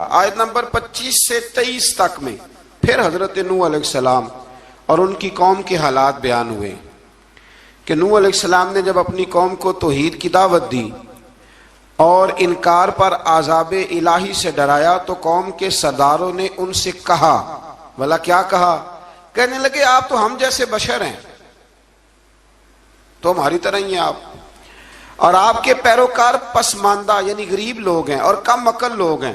آیت نمبر 25 سے 23 تک میں پھر حضرت نوح علیہ السلام اور ان کی قوم کے حالات بیان ہوئے کہ نوح علیہ السلام نے جب اپنی قوم کو توحید کی دعوت دی اور انکار پر عذاب الہی سے ڈرایا تو قوم کے سرداروں نے ان سے کہا، بھلا کیا کہا؟ کہنے لگے آپ تو ہم جیسے بشر ہیں، تو ہماری طرح ہی ہیں آپ، اور آپ کے پیروکار پسماندہ یعنی غریب لوگ ہیں اور کم عقل لوگ ہیں۔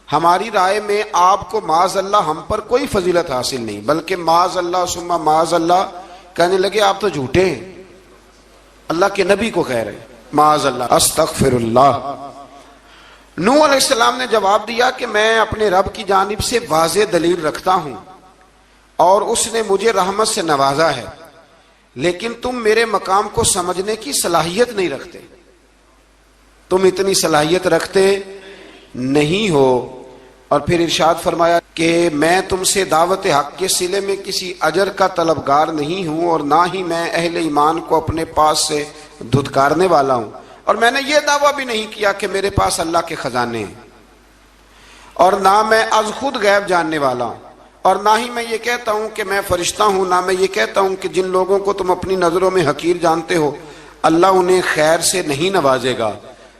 ہماری رائے میں آپ کو معاذ اللہ ہم پر کوئی فضیلت حاصل نہیں، بلکہ معاذ اللہ ثم معاذ اللہ۔ کہنے لگے آپ تو جھوٹے ہیں، اللہ کے نبی کو کہہ رہے ہیں معاذ اللہ، استغفر اللہ۔ نوح علیہ السلام نے جواب دیا کہ میں اپنے رب کی جانب سے واضح دلیل رکھتا ہوں اور اس نے مجھے رحمت سے نوازا ہے، لیکن تم میرے مقام کو سمجھنے کی صلاحیت نہیں رکھتے، تم اتنی صلاحیت رکھتے نہیں ہو۔ اور پھر ارشاد فرمایا کہ میں تم سے دعوت حق کے صلے میں کسی اجر کا طلبگار نہیں ہوں، اور نہ ہی میں اہل ایمان کو اپنے پاس سے دھتکارنے والا ہوں، اور میں نے یہ دعویٰ بھی نہیں کیا کہ میرے پاس اللہ کے خزانے ہیں، اور نہ میں از خود غیب جاننے والا ہوں، اور نہ ہی میں یہ کہتا ہوں کہ میں فرشتہ ہوں، نہ میں یہ کہتا ہوں کہ جن لوگوں کو تم اپنی نظروں میں حقیر جانتے ہو اللہ انہیں خیر سے نہیں نوازے گا۔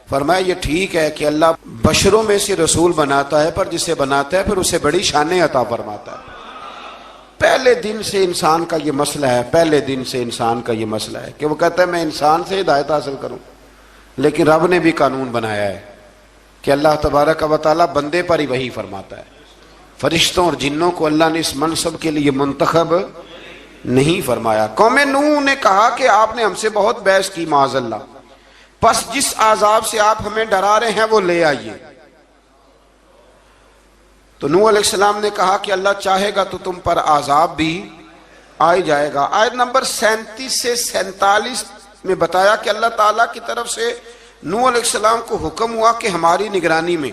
فرمایا یہ ٹھیک ہے کہ اللہ بشروں میں سے رسول بناتا ہے، پر جسے بناتا ہے پھر اسے بڑی شانیں عطا فرماتا ہے۔ پہلے دن سے انسان کا یہ مسئلہ ہے، پہلے دن سے انسان کا یہ مسئلہ ہے کہ وہ کہتا ہے میں انسان سے ہدایت حاصل کروں، لیکن رب نے بھی قانون بنایا ہے کہ اللہ تبارک و تعالیٰ بندے پر ہی وحی فرماتا ہے، فرشتوں اور جنوں کو اللہ نے اس منصب کے لیے منتخب نہیں فرمایا۔ قوم نوح نے کہا کہ آپ نے ہم سے بہت بحث کی معاذ اللہ، پس جس عذاب سے آپ ہمیں ڈرا رہے ہیں وہ لے آئیے۔ تو نوح علیہ السلام نے کہا کہ اللہ چاہے گا تو تم پر عذاب بھی آ جائے گا۔ آیت نمبر 37 سے 47 میں بتایا کہ اللہ تعالیٰ کی طرف سے نوح علیہ السلام کو حکم ہوا کہ ہماری نگرانی میں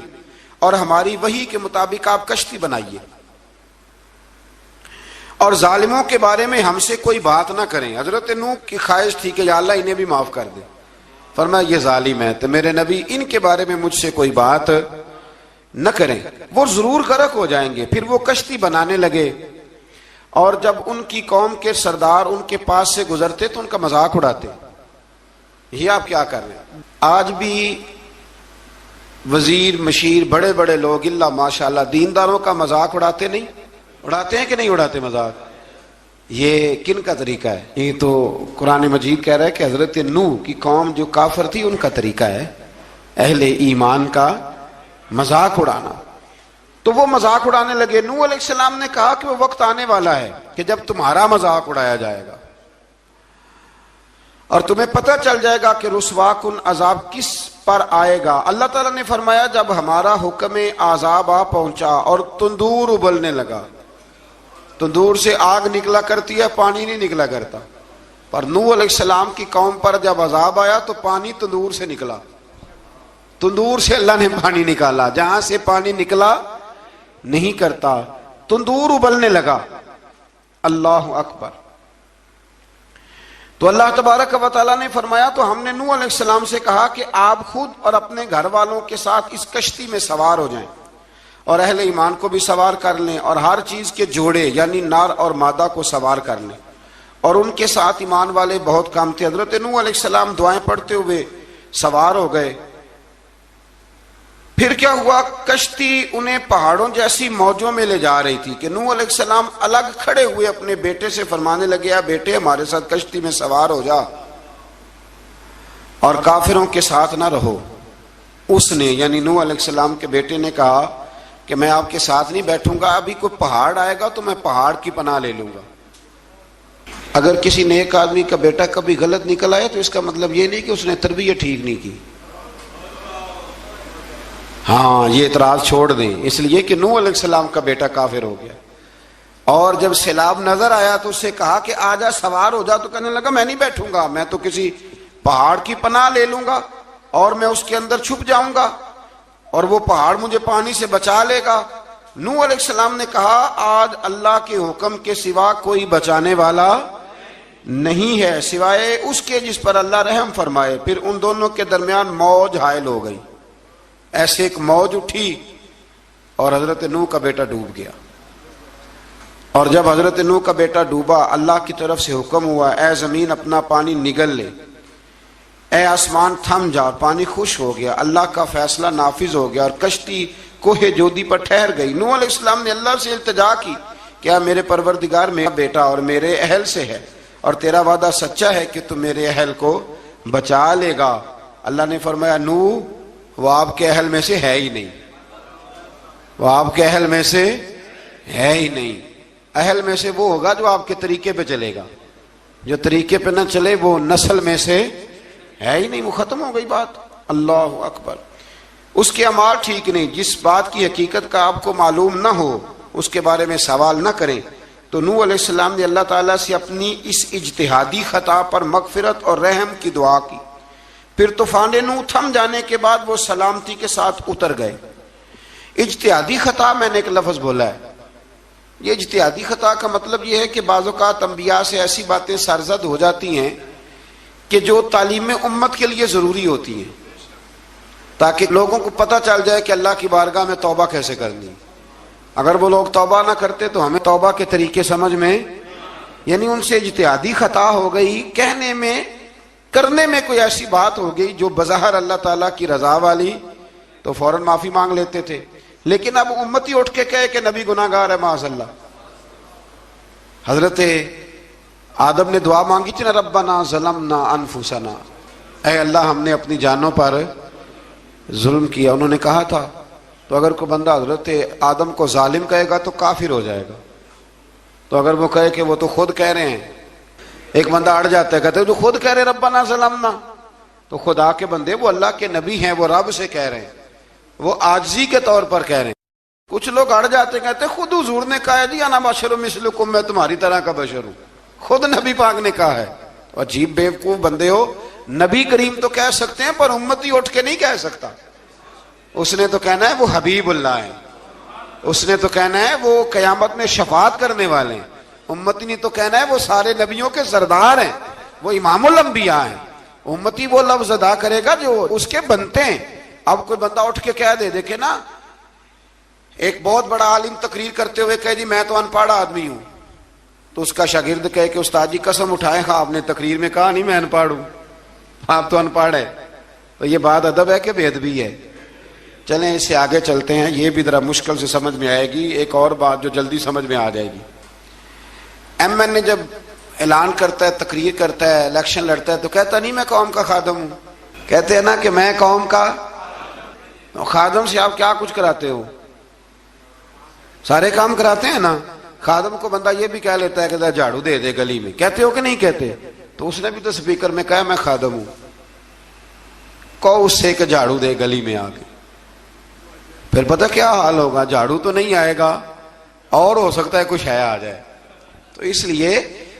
اور ہماری وحی کے مطابق آپ کشتی بنائیے، اور ظالموں کے بارے میں ہم سے کوئی بات نہ کریں۔ حضرت نوح کی خواہش تھی کہ یا اللہ انہیں بھی معاف کر دے، فرمایا یہ ظالم ہے تو میرے نبی ان کے بارے میں مجھ سے کوئی بات نہ کریں، وہ ضرور غرق ہو جائیں گے۔ پھر وہ کشتی بنانے لگے، اور جب ان کی قوم کے سردار ان کے پاس سے گزرتے تو ان کا مذاق اڑاتے۔ یہ آپ کیا کر رہے ہیں؟ آج بھی وزیر مشیر بڑے بڑے لوگ اللہ ماشاءاللہ دینداروں کا مذاق اڑاتے نہیں؟ اڑاتے ہیں کہ نہیں اڑاتے مذاق؟ یہ کن کا طریقہ ہے؟ یہ تو قرآن مجید کہہ رہا ہے کہ حضرت نوح کی قوم جو کافر تھی ان کا طریقہ ہے اہل ایمان کا مذاق اڑانا۔ تو وہ مذاق اڑانے لگے۔ نوح علیہ السلام نے کہا کہ وہ وقت آنے والا ہے کہ جب تمہارا مذاق اڑایا جائے گا اور تمہیں پتہ چل جائے گا کہ رسوا کن عذاب کس پر آئے گا۔ اللہ تعالیٰ نے فرمایا جب ہمارا حکم عذاب آ پہنچا اور تندور ابلنے لگا، تندور سے آگ نکلا کرتی ہے، پانی نہیں نکلا کرتا، پر نوح علیہ السلام کی قوم پر جب عذاب آیا تو پانی تندور سے نکلا، تندور سے اللہ نے پانی نکالا، جہاں سے پانی نکلا نہیں کرتا، تندور ابلنے لگا۔ اللہ اکبر۔ تو اللہ تبارک و تعالیٰ نے فرمایا تو ہم نے نوح علیہ السلام سے کہا کہ آپ خود اور اپنے گھر والوں کے ساتھ اس کشتی میں سوار ہو جائیں، اور اہل ایمان کو بھی سوار کر لیں، اور ہر چیز کے جوڑے یعنی نر اور مادہ کو سوار کر لیں۔ اور ان کے ساتھ ایمان والے بہت کام تھے۔ حضرت نوح علیہ السلام دعائیں پڑھتے ہوئے سوار ہو گئے۔ پھر کیا ہوا؟ کشتی انہیں پہاڑوں جیسی موجوں میں لے جا رہی تھی کہ نوح علیہ السلام الگ کھڑے ہوئے اپنے بیٹے سے فرمانے لگے اے بیٹے ہمارے ساتھ کشتی میں سوار ہو جا اور کافروں کے ساتھ نہ رہو۔ اس نے یعنی نوح علیہ السلام کے بیٹے نے کہا کہ میں آپ کے ساتھ نہیں بیٹھوں گا، ابھی کوئی پہاڑ آئے گا تو میں پہاڑ کی پناہ لے لوں گا۔ اگر کسی نیک آدمی کا بیٹا کبھی غلط نکل آیا تو اس کا مطلب یہ نہیں کہ اس نے تربیت ٹھیک نہیں کی، ہاں یہ اعتراض چھوڑ دیں، اس لیے کہ نوح علیہ السلام کا بیٹا کافر ہو گیا، اور جب سیلاب نظر آیا تو اس سے کہا کہ آجا سوار ہو جا، تو کہنے لگا میں نہیں بیٹھوں گا، میں تو کسی پہاڑ کی پناہ لے لوں گا اور میں اس کے اندر چھپ جاؤں گا اور وہ پہاڑ مجھے پانی سے بچا لے گا۔ نوح علیہ السلام نے کہا آج اللہ کے حکم کے سوا کوئی بچانے والا نہیں ہے سوائے اس کے جس پر اللہ رحم فرمائے۔ پھر ان دونوں کے درمیان موج حائل ہو گئی، ایسے ایک موج اٹھی اور حضرت نوح کا بیٹا ڈوب گیا. اور جب حضرت نوح کا بیٹا ڈوبا، اللہ کی طرف سے حکم ہوا اے زمین اپنا پانی نگل لے، اے آسمان تھم جا. پانی خوش ہو گیا، اللہ کا فیصلہ نافذ ہو گیا اور کشتی کوہ جودی پر ٹھہر گئی. نوح علیہ السلام نے اللہ سے التجا کی، کیا میرے پروردگار میرا بیٹا اور میرے اہل سے ہے اور تیرا وعدہ سچا ہے کہ تم میرے اہل کو بچا لے گا؟ اللہ نے فرمایا نوح وہ آپ کے اہل میں سے ہے ہی نہیں، وہ آپ کے اہل میں سے ہے ہی نہیں. اہل میں سے وہ ہوگا جو آپ کے طریقے پہ چلے گا، جو طریقے پہ نہ چلے وہ نسل میں سے ہے ہی نہیں، وہ ختم ہو گئی بات. اللہ اکبر. اس کے اعمال ٹھیک نہیں. جس بات کی حقیقت کا آپ کو معلوم نہ ہو اس کے بارے میں سوال نہ کریں. تو نوح علیہ السلام نے اللہ تعالیٰ سے اپنی اس اجتہادی خطا پر مغفرت اور رحم کی دعا کی. پھر طوفان نوح تھم جانے کے بعد وہ سلامتی کے ساتھ اتر گئے. اجتہادی خطا میں نے ایک لفظ بولا ہے. یہ اجتہادی خطا کا مطلب یہ ہے کہ بعض اوقات انبیاء سے ایسی باتیں سرزد ہو جاتی ہیں کہ جو تعلیم امت کے لیے ضروری ہوتی ہیں، تاکہ لوگوں کو پتہ چل جائے کہ اللہ کی بارگاہ میں توبہ کیسے کرنی. اگر وہ لوگ توبہ نہ کرتے تو ہمیں توبہ کے طریقے سمجھ میں، یعنی ان سے اجتہادی خطا ہو گئی، کہنے میں کرنے میں کوئی ایسی بات ہو گئی جو بظاہر اللہ تعالیٰ کی رضا والی، تو فوراً معافی مانگ لیتے تھے. لیکن اب امتی اٹھ کے کہے کہ نبی گناہ گار ہے معاذ اللہ. حضرت آدم نے دعا مانگی تھی نا، ربنا ظلمنا انفسنا، اے اللہ ہم نے اپنی جانوں پر ظلم کیا. انہوں نے کہا تھا تو اگر کوئی بندہ حضرت آدم کو ظالم کہے گا تو کافر ہو جائے گا. تو اگر وہ کہے کہ وہ تو خود کہہ رہے ہیں، ایک بندہ اڑ جاتا ہے کہتے ہیں جو خود کہہ رہے ربنا ظلمنا، تو خدا کے بندے وہ اللہ کے نبی ہیں، وہ رب سے کہہ رہے ہیں، وہ عاجزی کے طور پر کہہ رہے ہیں. کچھ لوگ اڑ جاتے کہتے ہیں خود حضور نے کہا ہے جی انا بشر مثلکم، میں تمہاری طرح کا بشر ہوں، خود نبی پاک نے کہا ہے. عجیب بیوقوف بندے ہو. نبی کریم تو کہہ سکتے ہیں پر امتی اٹھ کے نہیں کہہ سکتا. اس نے تو کہنا ہے وہ حبیب اللہ ہیں، اس نے تو کہنا ہے وہ قیامت میں شفاعت کرنے والے ہیں. امتی نے تو کہنا ہے وہ سارے نبیوں کے سردار ہیں، وہ امام الانبیاء ہیں. امتی وہ لفظ ادا کرے گا جو اس کے بنتے ہیں. اب کوئی بندہ اٹھ کے کہہ دے، دیکھے نا ایک بہت بڑا عالم تقریر کرتے ہوئے کہے جی میں تو ان پڑھ آدمی ہوں، تو اس کا شاگرد کہے کہ استاد جی قسم اٹھائے ہاں آپ نے تقریر میں کہا نہیں میں ان پڑھ ہوں، آپ تو ان پڑھ ہے. تو یہ بات ادب ہے کہ بے ادبی ہے؟ چلیں اس سے آگے چلتے ہیں، یہ بھی ذرا مشکل سے سمجھ میں آئے گی. ایک اور بات جو جلدی سمجھ میں آ جائے گی. ایم این اے جب اعلان کرتا ہے، تقریر کرتا ہے، الیکشن لڑتا ہے تو کہتا نہیں میں قوم کا خادم ہوں. کہتے ہیں نا کہ میں قوم کا خادم. سے آپ کیا کچھ کراتے ہو؟ سارے کام کراتے ہیں نا. خادم کو بندہ یہ بھی کہہ لیتا ہے کہ جھاڑو دے دے گلی میں، کہتے ہو کہ نہیں کہتے؟ تو اس نے بھی تو سپیکر میں کہا میں خادم ہوں. کہو اس سے کہ جھاڑو دے گلی میں آ کے، پھر پتہ کیا حال ہوگا. جھاڑو تو نہیں آئے گا اور ہو سکتا ہے کچھ ہے آ جائے. تو اس لیے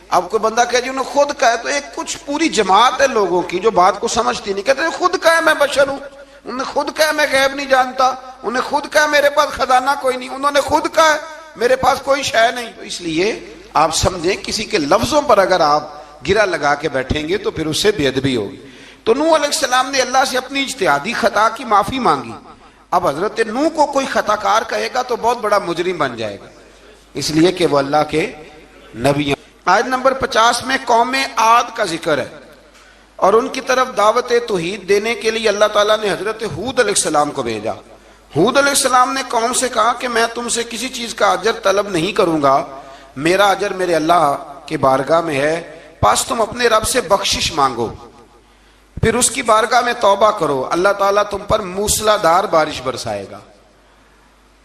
اب کوئی بندہ کہ جی انہوں نے خود کہا ہے، تو ایک کچھ پوری جماعت ہے لوگوں کی جو بات کو سمجھتی نہیں. کہتے ہیں خود کہا ہے میں بشر ہوں، انہوں نے خود کہا میں غیب نہیں جانتا، انہوں نے خود کہا میرے پاس خزانہ کوئی نہیں، انہوں نے خود کہا میرے پاس کوئی شے نہیں. تو اس لیے آپ سمجھیں کسی کے لفظوں پر اگر آپ گرا لگا کے بیٹھیں گے تو پھر اس سے بے ادبی ہوگی. تو نوح علیہ السلام نے اللہ سے اپنی اجتہادی خطا کی معافی مانگی. اب حضرت نوح کو کوئی خطا کار کہے گا تو بہت بڑا مجرم بن جائے گا، اس لیے کہ وہ اللہ کے نبی ہیں. آیت نمبر 50 میں قوم عاد کا ذکر ہے اور ان کی طرف دعوت توحید دینے کے لیے اللہ تعالیٰ نے حضرت ہود علیہ السلام کو بھیجا. ہود علیہ السلام نے قوم سے کہا کہ میں تم سے کسی چیز کا اجر طلب نہیں کروں گا، میرا اجر میرے اللہ کے بارگاہ میں ہے، پس تم اپنے رب سے بخشش مانگو، پھر اس کی بارگاہ میں توبہ کرو، اللہ تعالیٰ تم پر موسلا دار بارش برسائے گا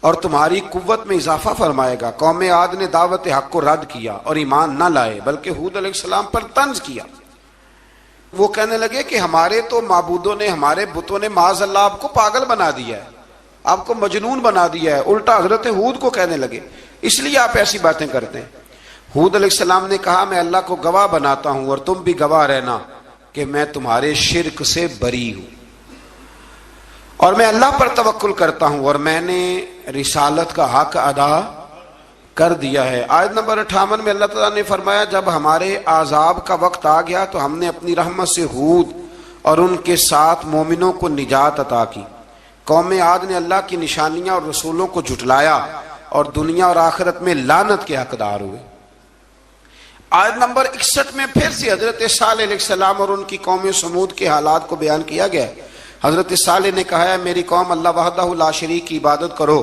اور تمہاری قوت میں اضافہ فرمائے گا. قوم عاد نے دعوت حق کو رد کیا اور ایمان نہ لائے بلکہ ہود علیہ السلام پر طنز کیا. وہ کہنے لگے کہ ہمارے تو معبودوں نے، ہمارے بتوں نے معاذ اللہ آپ کو پاگل بنا دیا ہے، آپ کو مجنون بنا دیا ہے. الٹا حضرت ہود کو کہنے لگے اس لیے آپ ایسی باتیں کرتے ہیں. ہود علیہ السلام نے کہا میں اللہ کو گواہ بناتا ہوں اور تم بھی گواہ رہنا کہ میں تمہارے شرک سے بری ہوں اور میں اللہ پر توکل کرتا ہوں اور میں نے رسالت کا حق ادا کر دیا ہے. آیت نمبر 58 میں اللہ تعالیٰ نے فرمایا جب ہمارے عذاب کا وقت آ گیا تو ہم نے اپنی رحمت سے ہود اور ان کے ساتھ مومنوں کو نجات عطا کی. قوم عاد نے اللہ کی نشانیاں اور رسولوں کو جھٹلایا اور دنیا اور آخرت میں لعنت کے حقدار ہوئے۔ آیت نمبر 61 میں پھر سے حضرت صالح علیہ السلام اور ان کی قوم سمود کے حالات کو بیان کیا گیا۔ حضرت صالح نے کہا ہے میری قوم اللہ وحدہ لا شریک کی عبادت کرو،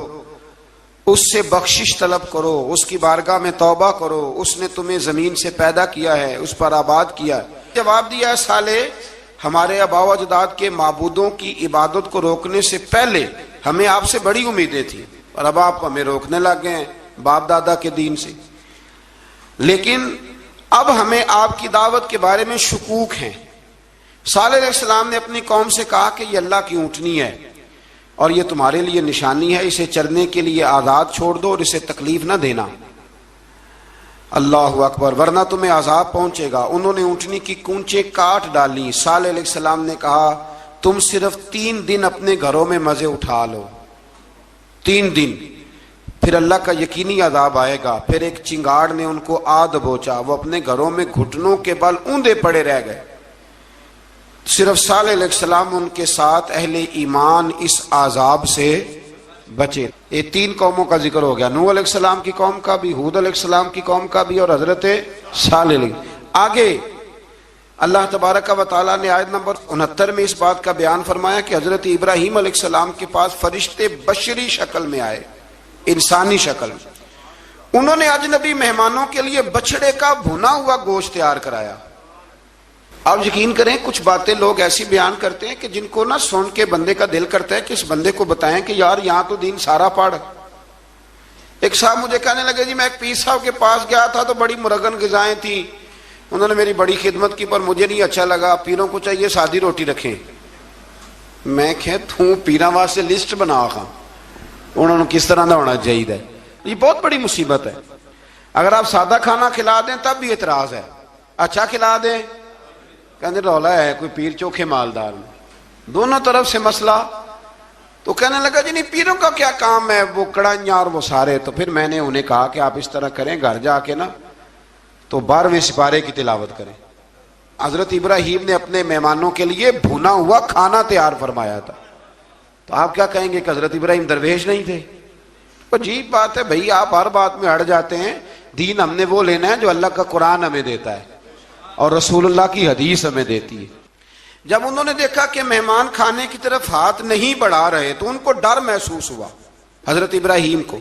اس سے بخشش طلب کرو، اس کی بارگاہ میں توبہ کرو، اس نے تمہیں زمین سے پیدا کیا ہے، اس پر آباد کیا ہے۔ جواب دیا ہے صالح ہمارے آباء و اجداد کے معبودوں کی عبادت کو روکنے سے پہلے ہمیں آپ سے بڑی امیدیں تھیں، اور اب آپ ہمیں روکنے لگ گئے ہیں باپ دادا کے دین سے، لیکن اب ہمیں آپ کی دعوت کے بارے میں شکوک ہیں۔ صالح علیہ السلام نے اپنی قوم سے کہا کہ یہ اللہ کی اونٹنی ہے اور یہ تمہارے لیے نشانی ہے، اسے چرنے کے لیے آزاد چھوڑ دو اور اسے تکلیف نہ دینا۔ اللہ اکبر، ورنہ تمہیں عذاب پہنچے گا۔ انہوں نے اونٹنی کی کونچیں کاٹ ڈالی۔ صالح علیہ السلام نے کہا تم صرف 3 دن اپنے گھروں میں مزے اٹھا لو، 3 دن، پھر اللہ کا یقینی عذاب آئے گا۔ پھر ایک چنگاڑ نے ان کو آ دبوچا، وہ اپنے گھروں میں گھٹنوں کے بل اوندے پڑے رہ گئے۔ صرف صالح علیہ السلام ان کے ساتھ اہل ایمان اس عذاب سے بچے۔ یہ 3 قوموں کا ذکر ہو گیا، نوح علیہ السلام کی قوم کا بھی، ہود علیہ السلام کی قوم کا بھی، اور حضرت صالح علیہ۔ آگے اللہ تبارک و تعالیٰ نے آیت نمبر 69 میں اس بات کا بیان فرمایا کہ حضرت ابراہیم علیہ السلام کے پاس فرشتے بشری شکل میں آئے، انسانی شکل میں۔ انہوں نے اجنبی مہمانوں کے لیے بچڑے کا بھنا ہوا گوشت تیار کرایا۔ آپ یقین کریں کچھ باتیں لوگ ایسی بیان کرتے ہیں کہ جن کو نہ سن کے بندے کا دل کرتا ہے کہ اس بندے کو بتائیں کہ یار یہاں تو دین سارا پڑھ۔ ایک صاحب مجھے کہنے لگے جی میں ایک پیر صاحب کے پاس گیا تھا تو بڑی مرغن غذائیں تھیں، انہوں نے میری بڑی خدمت کی پر مجھے نہیں اچھا لگا، پیروں کو چاہیے سادی روٹی رکھیں۔ میں کہ تو پیراں واسطے لسٹ بنا خاں انہوں نے کس طرح نہ ہونا چاہیے۔ یہ بہت بڑی مصیبت ہے، اگر آپ سادہ کھانا کھلا دیں تب بھی اعتراض ہے، اچھا کھلا دیں کہنے رولا ہے کوئی پیر چوکھے مالدار میں، دونوں طرف سے مسئلہ۔ تو کہنے لگا جی نہیں پیروں کا کیا کام ہے، وہ کڑائیاں اور وہ سارے۔ تو پھر میں نے انہیں کہا کہ آپ اس طرح کریں، گھر جا کے نا تو 12ویں سپارے کی تلاوت کریں۔ حضرت ابراہیم نے اپنے مہمانوں کے لیے بھونا ہوا کھانا تیار فرمایا تھا۔ تو آپ کیا کہیں گے کہ حضرت ابراہیم درویش نہیں تھے؟ عجیب بات ہے بھائی، آپ ہر بات میں اڑ جاتے ہیں۔ دین ہم نے وہ لینا ہے جو اللہ کا قرآن ہمیں دیتا ہے اور رسول اللہ کی حدیث ہمیں دیتی ہے۔ جب انہوں نے دیکھا کہ مہمان کھانے کی طرف ہاتھ نہیں بڑھا رہے تو ان کو ڈر محسوس ہوا۔ حضرت ابراہیم کو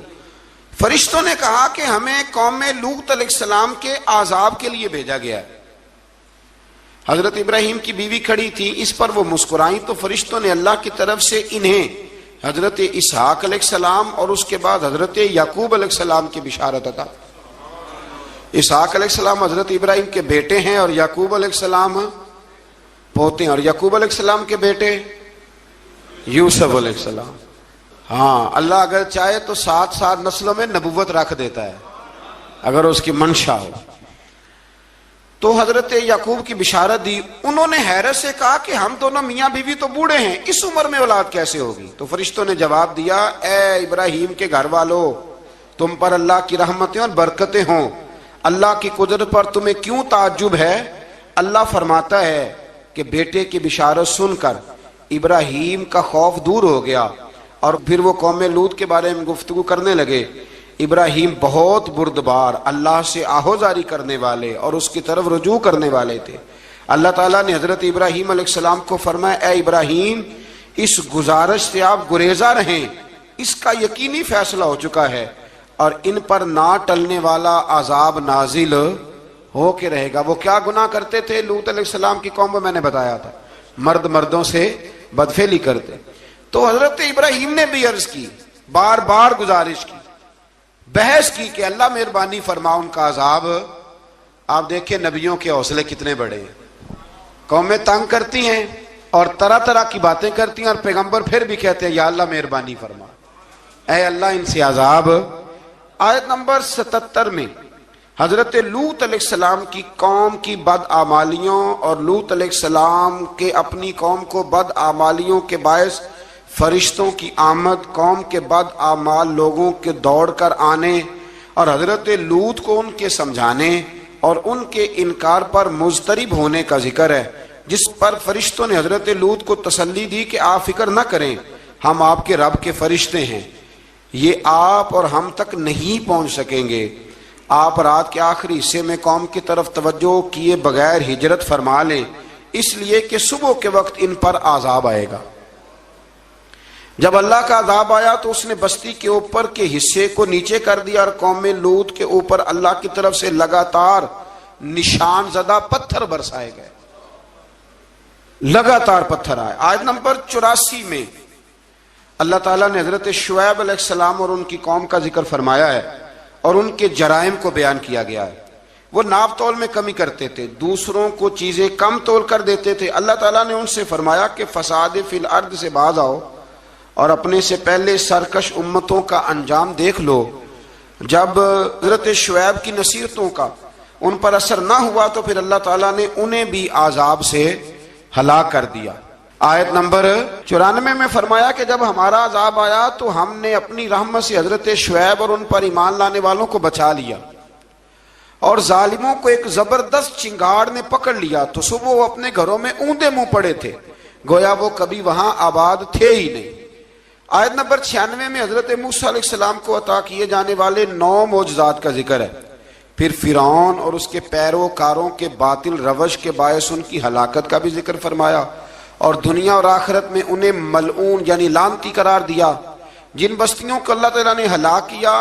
فرشتوں نے کہا کہ ہمیں قوم لوط علیہ السلام کے عذاب کے لیے بھیجا گیا ہے۔ حضرت ابراہیم کی بیوی کھڑی تھی، اس پر وہ مسکرائیں تو فرشتوں نے اللہ کی طرف سے انہیں حضرت اسحاق علیہ السلام اور اس کے بعد حضرت یعقوب علیہ السلام کی بشارت عطا۔ اسحاق علیہ السلام حضرت ابراہیم کے بیٹے ہیں اور یعقوب علیہ السلام پوتے ہیں، اور یعقوب علیہ السلام کے بیٹے یوسف علیہ السلام۔ ہاں اللہ اگر چاہے تو 7 نسلوں میں نبوت رکھ دیتا ہے اگر اس کی منشا ہو۔ تو حضرت یعقوب کی بشارت دی۔ انہوں نے حیرت سے کہا کہ ہم دونوں میاں بیوی تو بوڑھے ہیں، اس عمر میں اولاد کیسے ہوگی؟ تو فرشتوں نے جواب دیا اے ابراہیم کے گھر والو، تم پر اللہ کی رحمتیں اور برکتیں ہوں، اللہ کی قدرت پر تمہیں کیوں تعجب ہے؟ اللہ فرماتا ہے کہ بیٹے کی بشارت سن کر ابراہیم کا خوف دور ہو گیا اور پھر وہ قوم لوط کے بارے میں گفتگو کرنے لگے۔ ابراہیم بہت بردبار، اللہ سے آہوزاری کرنے والے اور اس کی طرف رجوع کرنے والے تھے۔ اللہ تعالیٰ نے حضرت ابراہیم علیہ السلام کو فرمایا اے ابراہیم اس گزارش سے آپ گریزاں رہیں، اس کا یقینی فیصلہ ہو چکا ہے اور ان پر نہ ٹلنے والا عذاب نازل ہو کے رہے گا۔ وہ کیا گناہ کرتے تھے لوط علیہ السلام کی قوم میں نے بتایا تھا، مرد مردوں سے بدفعلی کرتے۔ تو حضرت ابراہیم نے بھی عرض کی، بار بار گزارش کی، بحث کی کہ اللہ مہربانی فرما ان کا عذاب۔ آپ دیکھیں نبیوں کے حوصلے کتنے بڑے ہیں، قومیں تنگ کرتی ہیں اور طرح طرح کی باتیں کرتی ہیں اور پیغمبر پھر بھی کہتے ہیں یا اللہ مہربانی فرما، اے اللہ ان سے عذاب۔ آیت نمبر 77 میں حضرت لوط علیہ السلام کی قوم کی بدعمالیوں اور لوط علیہ السلام کے اپنی قوم کو بدعمالیوں کے باعث فرشتوں کی آمد، قوم کے بدعمال لوگوں کے دوڑ کر آنے اور حضرت لوط کو ان کے سمجھانے اور ان کے انکار پر مضطرب ہونے کا ذکر ہے، جس پر فرشتوں نے حضرت لوط کو تسلی دی کہ آپ فکر نہ کریں، ہم آپ کے رب کے فرشتے ہیں، یہ آپ اور ہم تک نہیں پہنچ سکیں گے۔ آپ رات کے آخری حصے میں قوم کی طرف توجہ کیے بغیر ہجرت فرما لیں، اس لیے کہ صبح کے وقت ان پر عذاب آئے گا۔ جب اللہ کا عذاب آیا تو اس نے بستی کے اوپر کے حصے کو نیچے کر دیا، اور قوم لوط کے اوپر اللہ کی طرف سے لگاتار نشان زدہ پتھر برسائے گئے، لگاتار پتھر آئے۔ آیت نمبر 84 میں اللہ تعالیٰ نے حضرت شعیب علیہ السلام اور ان کی قوم کا ذکر فرمایا ہے، اور ان کے جرائم کو بیان کیا گیا ہے۔ وہ ناپ تول میں کمی کرتے تھے، دوسروں کو چیزیں کم تول کر دیتے تھے۔ اللہ تعالیٰ نے ان سے فرمایا کہ فساد فی الارض سے باز آؤ اور اپنے سے پہلے سرکش امتوں کا انجام دیکھ لو۔ جب حضرت شعیب کی نصیحتوں کا ان پر اثر نہ ہوا تو پھر اللہ تعالیٰ نے انہیں بھی عذاب سے ہلاک کر دیا۔ آیت نمبر 94 میں فرمایا کہ جب ہمارا عذاب آیا تو ہم نے اپنی رحمت سے حضرت شعیب اور ان پر ایمان لانے والوں کو بچا لیا، اور ظالموں کو ایک زبردست چنگاڑ نے پکڑ لیا تو صبح وہ اپنے گھروں میں اوندے منہ پڑے تھے، گویا وہ کبھی وہاں آباد تھے ہی نہیں۔ آیت نمبر 96 میں حضرت موسیٰ علیہ السلام کو عطا کیے جانے والے 9 معجزات کا ذکر ہے۔ پھر فرعون اور اس کے پیروکاروں کے باطل روش کے باعث ان کی ہلاکت کا بھی ذکر فرمایا، اور دنیا اور آخرت میں انہیں ملعون یعنی لعنتی قرار دیا۔ جن بستیوں کو اللہ تعالیٰ نے ہلاک کیا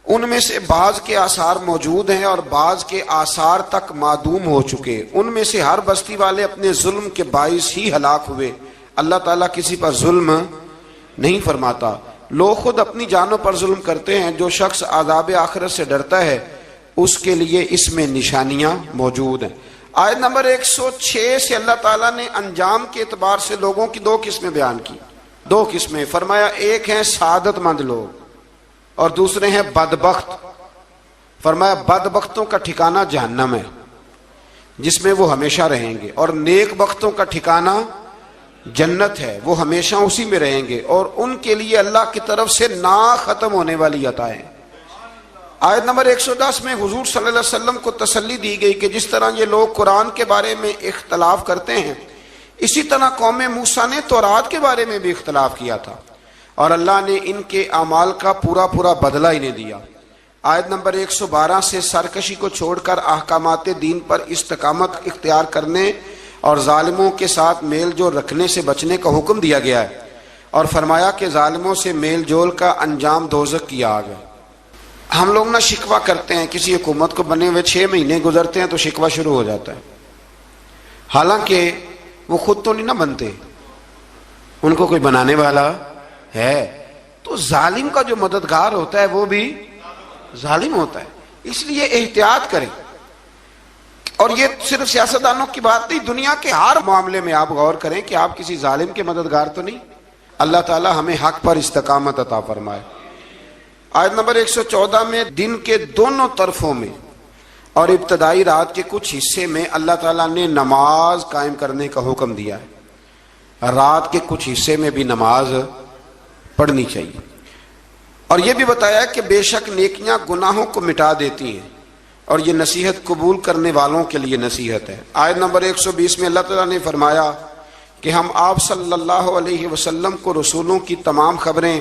ان میں سے بعض کے آثار موجود ہیں اور بعض کے آثار تک معدوم ہو چکے۔ ان میں سے ہر بستی والے اپنے ظلم کے باعث ہی ہلاک ہوئے۔ اللہ تعالیٰ کسی پر ظلم نہیں فرماتا، لوگ خود اپنی جانوں پر ظلم کرتے ہیں۔ جو شخص عذاب آخرت سے ڈرتا ہے اس کے لیے اس میں نشانیاں موجود ہیں۔ آیت نمبر 106 سے اللہ تعالیٰ نے انجام کے اعتبار سے لوگوں کی 2 قسمیں بیان کی۔ 2 قسمیں فرمایا، ایک ہیں سعادت مند لوگ اور دوسرے ہیں بدبخت۔ فرمایا بدبختوں کا ٹھکانہ جہنم ہے جس میں وہ ہمیشہ رہیں گے، اور نیک بختوں کا ٹھکانہ جنت ہے، وہ ہمیشہ اسی میں رہیں گے، اور ان کے لیے اللہ کی طرف سے نا ختم ہونے والی عطائیں۔ آیت نمبر 110 میں حضور صلی اللہ علیہ وسلم کو تسلی دی گئی کہ جس طرح یہ لوگ قرآن کے بارے میں اختلاف کرتے ہیں، اسی طرح قوم موسیٰ نے تورات کے بارے میں بھی اختلاف کیا تھا، اور اللہ نے ان کے اعمال کا پورا بدلہ انہیں دیا۔ آیت نمبر 112 سے سرکشی کو چھوڑ کر احکامات دین پر استقامت اختیار کرنے اور ظالموں کے ساتھ میل جول رکھنے سے بچنے کا حکم دیا گیا ہے، اور فرمایا کہ ظالموں سے میل جول کا انجام دوزخ کی آگ ہے۔ ہم لوگ نہ شکوہ کرتے ہیں، کسی حکومت کو بنے ہوئے 6 مہینے گزرتے ہیں تو شکوہ شروع ہو جاتا ہے، حالانکہ وہ خود تو نہیں نہ بنتے، ان کو کوئی بنانے والا ہے۔ تو ظالم کا جو مددگار ہوتا ہے وہ بھی ظالم ہوتا ہے، اس لیے احتیاط کریں۔ اور یہ صرف سیاستدانوں کی بات نہیں، دنیا کے ہر معاملے میں آپ غور کریں کہ آپ کسی ظالم کے مددگار تو نہیں۔ اللہ تعالی ہمیں حق پر استقامت عطا فرمائے۔ آیت نمبر 114 میں دن کے دونوں طرفوں میں اور ابتدائی رات کے کچھ حصے میں اللہ تعالیٰ نے نماز قائم کرنے کا حکم دیا ہے۔ رات کے کچھ حصے میں بھی نماز پڑھنی چاہیے، اور یہ بھی بتایا کہ بے شک نیکیاں گناہوں کو مٹا دیتی ہیں، اور یہ نصیحت قبول کرنے والوں کے لیے نصیحت ہے۔ آیت نمبر 120 میں اللہ تعالیٰ نے فرمایا کہ ہم آپ صلی اللہ علیہ وسلم کو رسولوں کی تمام خبریں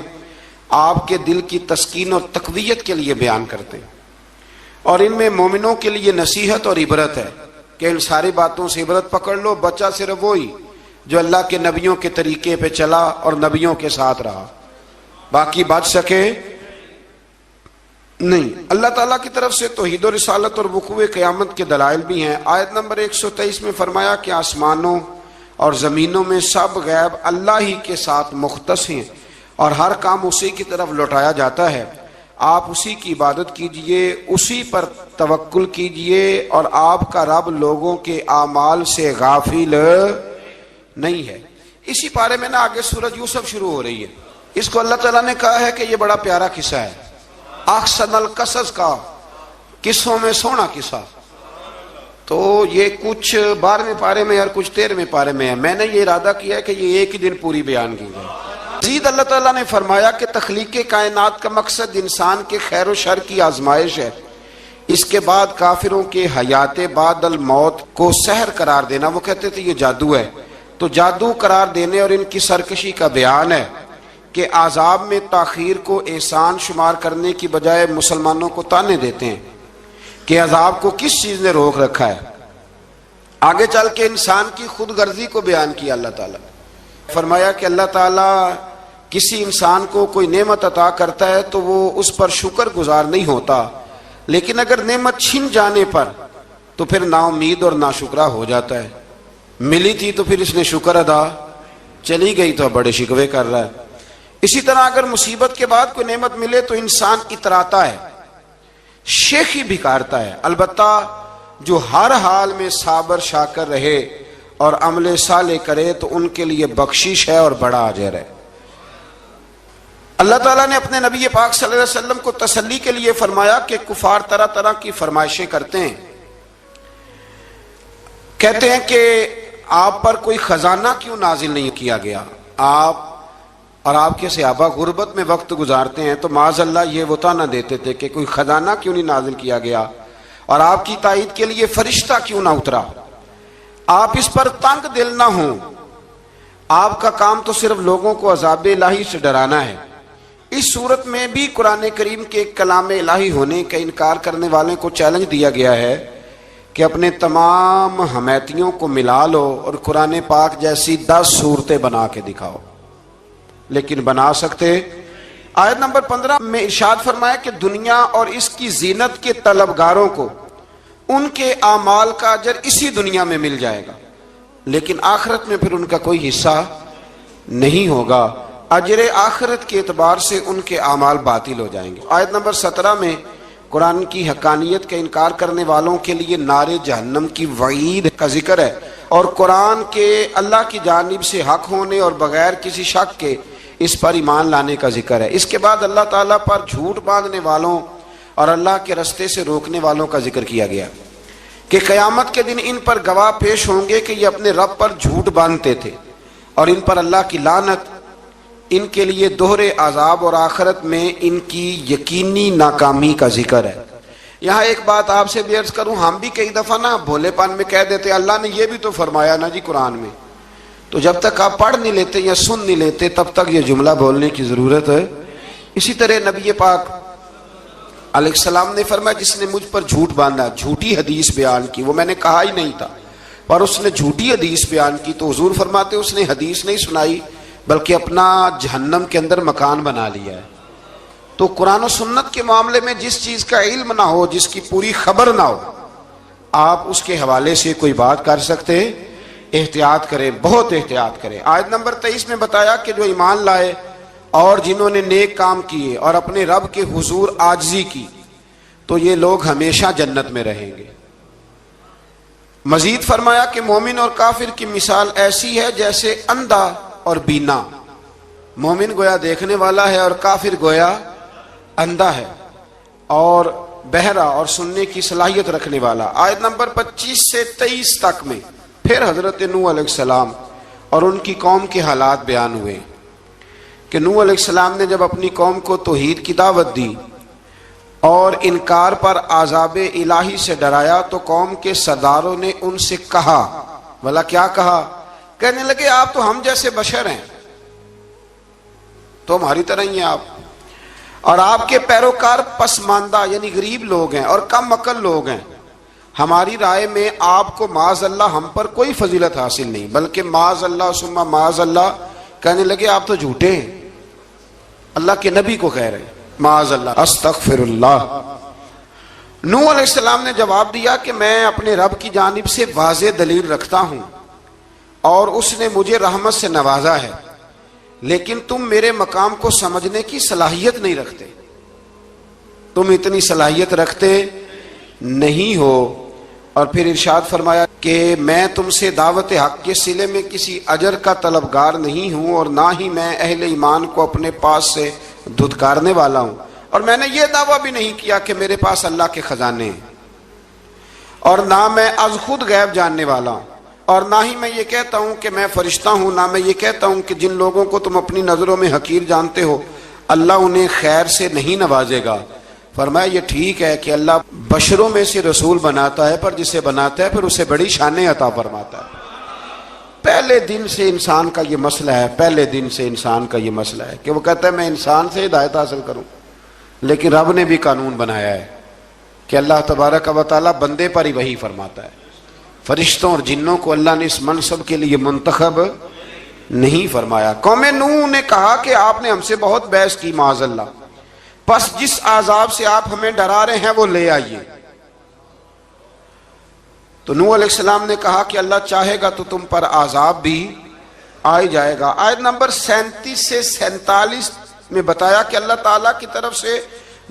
آپ کے دل کی تسکین اور تقویت کے لیے بیان کرتے ہیں، اور ان میں مومنوں کے لیے نصیحت اور عبرت ہے کہ ان ساری باتوں سے عبرت پکڑ لو۔ بچہ صرف وہی جو اللہ کے نبیوں کے طریقے پہ چلا اور نبیوں کے ساتھ رہا، باقی بچ سکے نہیں۔ اللہ تعالیٰ کی طرف سے توحید و رسالت اور وقوع قیامت کے دلائل بھی ہیں۔ آیت نمبر 123 میں فرمایا کہ آسمانوں اور زمینوں میں سب غیب اللہ ہی کے ساتھ مختص ہیں، اور ہر کام اسی کی طرف لوٹایا جاتا ہے۔ آپ اسی کی عبادت کیجئے، اسی پر توکل کیجئے، اور آپ کا رب لوگوں کے اعمال سے غافل نہیں ہے۔ اسی پارے میں نا آگے سورۃ یوسف شروع ہو رہی ہے۔ اس کو اللہ تعالیٰ نے کہا ہے کہ یہ بڑا پیارا قصہ ہے، احسن القصص کا، قصوں میں سونا قصہ۔ تو یہ کچھ 12ویں پارے میں اور کچھ 13ویں پارے میں ہے۔ میں نے یہ ارادہ کیا ہے کہ یہ ایک ہی دن پوری بیان کی جائے۔ مزید اللہ تعالیٰ نے فرمایا کہ تخلیق کائنات کا مقصد انسان کے خیر و شر کی آزمائش ہے، اس کے بعد کافروں کے حیات بعد الموت کو سحر قرار دینا۔ وہ کہتے تھے یہ جادو ہے، تو جادو قرار دینے اور ان کی سرکشی کا بیان ہے کہ عذاب میں تاخیر کو احسان شمار کرنے کی بجائے مسلمانوں کو تانے دیتے ہیں کہ عذاب کو کس چیز نے روک رکھا ہے۔ آگے چل کے انسان کی خود غرضی کو بیان کیا اللہ تعالیٰ، فرمایا کہ اللہ تعالیٰ کسی انسان کو کوئی نعمت عطا کرتا ہے تو وہ اس پر شکر گزار نہیں ہوتا، لیکن اگر نعمت چھن جانے پر تو پھر نا امید اور ناشکرا ہو جاتا ہے۔ ملی تھی تو پھر اس نے شکر ادا، چلی گئی تو بڑے شکوے کر رہا ہے۔ اسی طرح اگر مصیبت کے بعد کوئی نعمت ملے تو انسان اتراتا ہے، شیخی بھکارتا ہے، البتہ جو ہر حال میں صابر شاکر رہے اور عمل صالح کرے تو ان کے لیے بخشش ہے اور بڑا اجر ہے۔ اللہ تعالیٰ نے اپنے نبی پاک صلی اللہ علیہ وسلم کو تسلی کے لیے فرمایا کہ کفار طرح طرح کی فرمائشیں کرتے ہیں، کہتے ہیں کہ آپ پر کوئی خزانہ کیوں نازل نہیں کیا گیا، آپ اور آپ کے صحابہ غربت میں وقت گزارتے ہیں تو معاذ اللہ یہ وہ طعنہ دیتے تھے کہ کوئی خزانہ کیوں نہیں نازل کیا گیا، اور آپ کی تائید کے لیے فرشتہ کیوں نہ اترا۔ آپ اس پر تنگ دل نہ ہوں، آپ کا کام تو صرف لوگوں کو عذاب الہی سے ڈرانا ہے۔ اس صورت میں بھی قرآن کریم کے کلام الہی ہونے کا انکار کرنے والوں کو چیلنج دیا گیا ہے کہ اپنے تمام حمیتیوں کو ملا لو اور قرآن پاک جیسی 10 صورتیں بنا کے دکھاؤ، لیکن بنا سکتے؟ آیت نمبر 15 میں ارشاد فرمایا کہ دنیا اور اس کی زینت کے طلبگاروں کو ان کے اعمال کا اجر اسی دنیا میں مل جائے گا، لیکن آخرت میں پھر ان کا کوئی حصہ نہیں ہوگا، اجر آخرت کے اعتبار سے ان کے اعمال باطل ہو جائیں گے۔ آیت نمبر 17 میں قرآن کی حقانیت کا انکار کرنے والوں کے لیے نار جہنم کی وعید کا ذکر ہے، اور قرآن کے اللہ کی جانب سے حق ہونے اور بغیر کسی شک کے اس پر ایمان لانے کا ذکر ہے۔ اس کے بعد اللہ تعالیٰ پر جھوٹ باندھنے والوں اور اللہ کے رستے سے روکنے والوں کا ذکر کیا گیا کہ قیامت کے دن ان پر گواہ پیش ہوں گے کہ یہ اپنے رب پر جھوٹ باندھتے تھے، اور ان پر اللہ کی لعنت، ان کے لیے دوہرے عذاب اور آخرت میں ان کی یقینی ناکامی کا ذکر ہے۔ یہاں ایک بات آپ سے بھی عرض کروں، ہم بھی کئی دفعہ نا بھولے پن میں کہہ دیتے اللہ نے یہ بھی تو فرمایا نا جی قرآن میں، تو جب تک آپ پڑھ نہیں لیتے یا سن نہیں لیتے تب تک یہ جملہ بولنے کی ضرورت ہے۔ اسی طرح نبی پاک علیہ السلام نے فرمایا جس نے مجھ پر جھوٹ باندھا، جھوٹی حدیث بیان کی، وہ میں نے کہا ہی نہیں تھا پر اس نے جھوٹی حدیث بیان کی، تو حضور فرماتے اس نے حدیث نہیں سنائی بلکہ اپنا جہنم کے اندر مکان بنا لیا ہے۔ تو قرآن و سنت کے معاملے میں جس چیز کا علم نہ ہو، جس کی پوری خبر نہ ہو، آپ اس کے حوالے سے کوئی بات کر سکتے؟ احتیاط کریں، بہت احتیاط کریں۔ آیت نمبر 23 میں بتایا کہ جو ایمان لائے اور جنہوں نے نیک کام کیے اور اپنے رب کے حضور عاجزی کی تو یہ لوگ ہمیشہ جنت میں رہیں گے۔ مزید فرمایا کہ مومن اور کافر کی مثال ایسی ہے جیسے اندھا اور بینا، مومن گویا دیکھنے والا ہے اور کافر گویا اندھا ہے اور بہرا اور سننے کی صلاحیت رکھنے والا۔ آیت نمبر 25 سے 23 تک میں پھر حضرت نوح علیہ السلام اور ان کی قوم کے حالات بیان ہوئے کہ نوح علیہ السلام نے جب اپنی قوم کو توحید کی دعوت دی اور انکار پر عذاب الہی سے ڈرایا تو قوم کے سرداروں نے ان سے کہا، بھلا کیا کہا؟ کہنے لگے آپ تو ہم جیسے بشر ہیں، تو ہماری طرح ہی ہیں آپ، اور آپ کے پیروکار پسماندہ یعنی غریب لوگ ہیں اور کم عقل لوگ ہیں، ہماری رائے میں آپ کو معاذ اللہ ہم پر کوئی فضیلت حاصل نہیں، بلکہ معاذ اللہ ثم معاذ اللہ۔ کہنے لگے آپ تو جھوٹے ہیں، اللہ کے نبی کو کہہ رہے ہیں معاذ اللہ، استغفر اللہ۔ نوح علیہ السلام نے جواب دیا کہ میں اپنے رب کی جانب سے واضح دلیل رکھتا ہوں اور اس نے مجھے رحمت سے نوازا ہے، لیکن تم میرے مقام کو سمجھنے کی صلاحیت نہیں رکھتے، تم اتنی صلاحیت رکھتے نہیں ہو۔ اور پھر ارشاد فرمایا کہ میں تم سے دعوت حق کے صلے میں کسی اجر کا طلبگار نہیں ہوں اور نہ ہی میں اہل ایمان کو اپنے پاس سے دھتکارنے والا ہوں، اور میں نے یہ دعویٰ بھی نہیں کیا کہ میرے پاس اللہ کے خزانے ہیں، اور نہ میں از خود غیب جاننے والا ہوں، اور نہ ہی میں یہ کہتا ہوں کہ میں فرشتہ ہوں، نہ میں یہ کہتا ہوں کہ جن لوگوں کو تم اپنی نظروں میں حقیر جانتے ہو اللہ انہیں خیر سے نہیں نوازے گا۔ فرمایا یہ ٹھیک ہے کہ اللہ بشروں میں سے رسول بناتا ہے، پر جسے بناتا ہے پھر اسے بڑی شانیں عطا فرماتا ہے۔ پہلے دن سے انسان کا یہ مسئلہ ہے، پہلے دن سے انسان کا یہ مسئلہ ہے کہ وہ کہتا ہے میں انسان سے ہدایت حاصل کروں، لیکن رب نے بھی قانون بنایا ہے کہ اللہ تبارک و تعالیٰ بندے پر ہی وحی فرماتا ہے، فرشتوں اور جنوں کو اللہ نے اس منصب کے لیے منتخب نہیں فرمایا۔ قوم نوح نے کہا کہ آپ نے ہم سے بہت بحث کی معاذ اللہ، پس جس عذاب سے آپ ہمیں ڈرا رہے ہیں وہ لے آئیے۔ تو نوح علیہ السلام نے کہا کہ اللہ چاہے گا تو تم پر عذاب بھی آ جائے گا۔ آیت نمبر 37 سے 47 میں بتایا کہ اللہ تعالیٰ کی طرف سے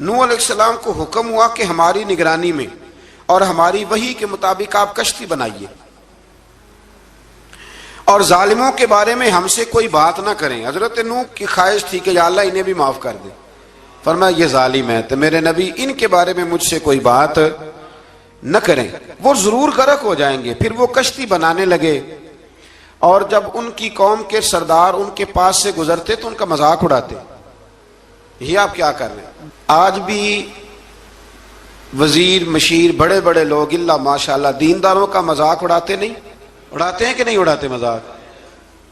نوح علیہ السلام کو حکم ہوا کہ ہماری نگرانی میں اور ہماری وحی کے مطابق آپ کشتی بنائیے، اور ظالموں کے بارے میں ہم سے کوئی بات نہ کریں۔ حضرت نوح کی خواہش تھی کہ یا اللہ انہیں بھی معاف کر دے، فرمایا یہ ظالم ہے تو میرے نبی ان کے بارے میں مجھ سے کوئی بات نہ کریں، وہ ضرور غرق ہو جائیں گے۔ پھر وہ کشتی بنانے لگے، اور جب ان کی قوم کے سردار ان کے پاس سے گزرتے تو ان کا مذاق اڑاتے۔ یہ آپ کیا کر رہے ہیں؟ آج بھی وزیر مشیر بڑے بڑے لوگ اللہ ماشاءاللہ دینداروں کا مذاق اڑاتے نہیں؟ اڑاتے ہیں کہ نہیں اڑاتے مذاق؟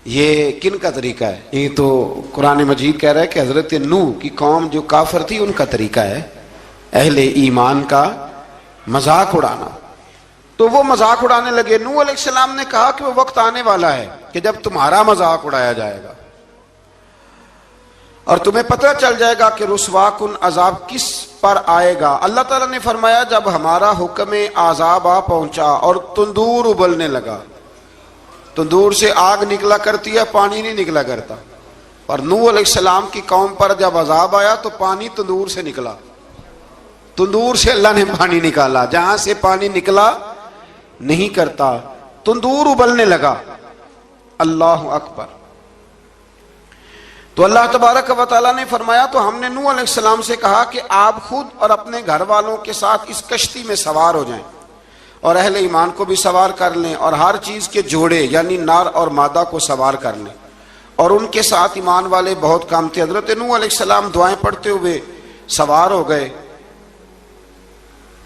یہ کن کا طریقہ ہے؟ یہ تو قرآن مجید کہہ رہا ہے کہ حضرت نوح کی قوم جو کافر تھی ان کا طریقہ ہے اہل ایمان کا مذاق اڑانا۔ تو وہ مذاق اڑانے لگے۔ نوح علیہ السلام نے کہا کہ وہ وقت آنے والا ہے کہ جب تمہارا مذاق اڑایا جائے گا اور تمہیں پتہ چل جائے گا کہ رسوا کن عذاب کس پر آئے گا۔ اللہ تعالیٰ نے فرمایا جب ہمارا حکم عذاب آ پہنچا اور تندور ابلنے لگا، تندور سے آگ نکلا کرتی ہے، پانی نہیں نکلا کرتا، اور نوح علیہ السلام کی قوم پر جب عذاب آیا تو پانی تندور سے نکلا، تندور سے اللہ نے پانی نکالا، جہاں سے پانی نکلا نہیں کرتا، تندور ابلنے لگا۔ اللہ اکبر۔ تو اللہ تبارک و تعالیٰ نے فرمایا تو ہم نے نوح علیہ السلام سے کہا کہ آپ خود اور اپنے گھر والوں کے ساتھ اس کشتی میں سوار ہو جائیں اور اہل ایمان کو بھی سوار کر لیں، اور ہر چیز کے جوڑے یعنی نر اور مادہ کو سوار کر لیں، اور ان کے ساتھ ایمان والے بہت کام تھے۔ حضرت نوح علیہ السلام دعائیں پڑھتے ہوئے سوار ہو گئے۔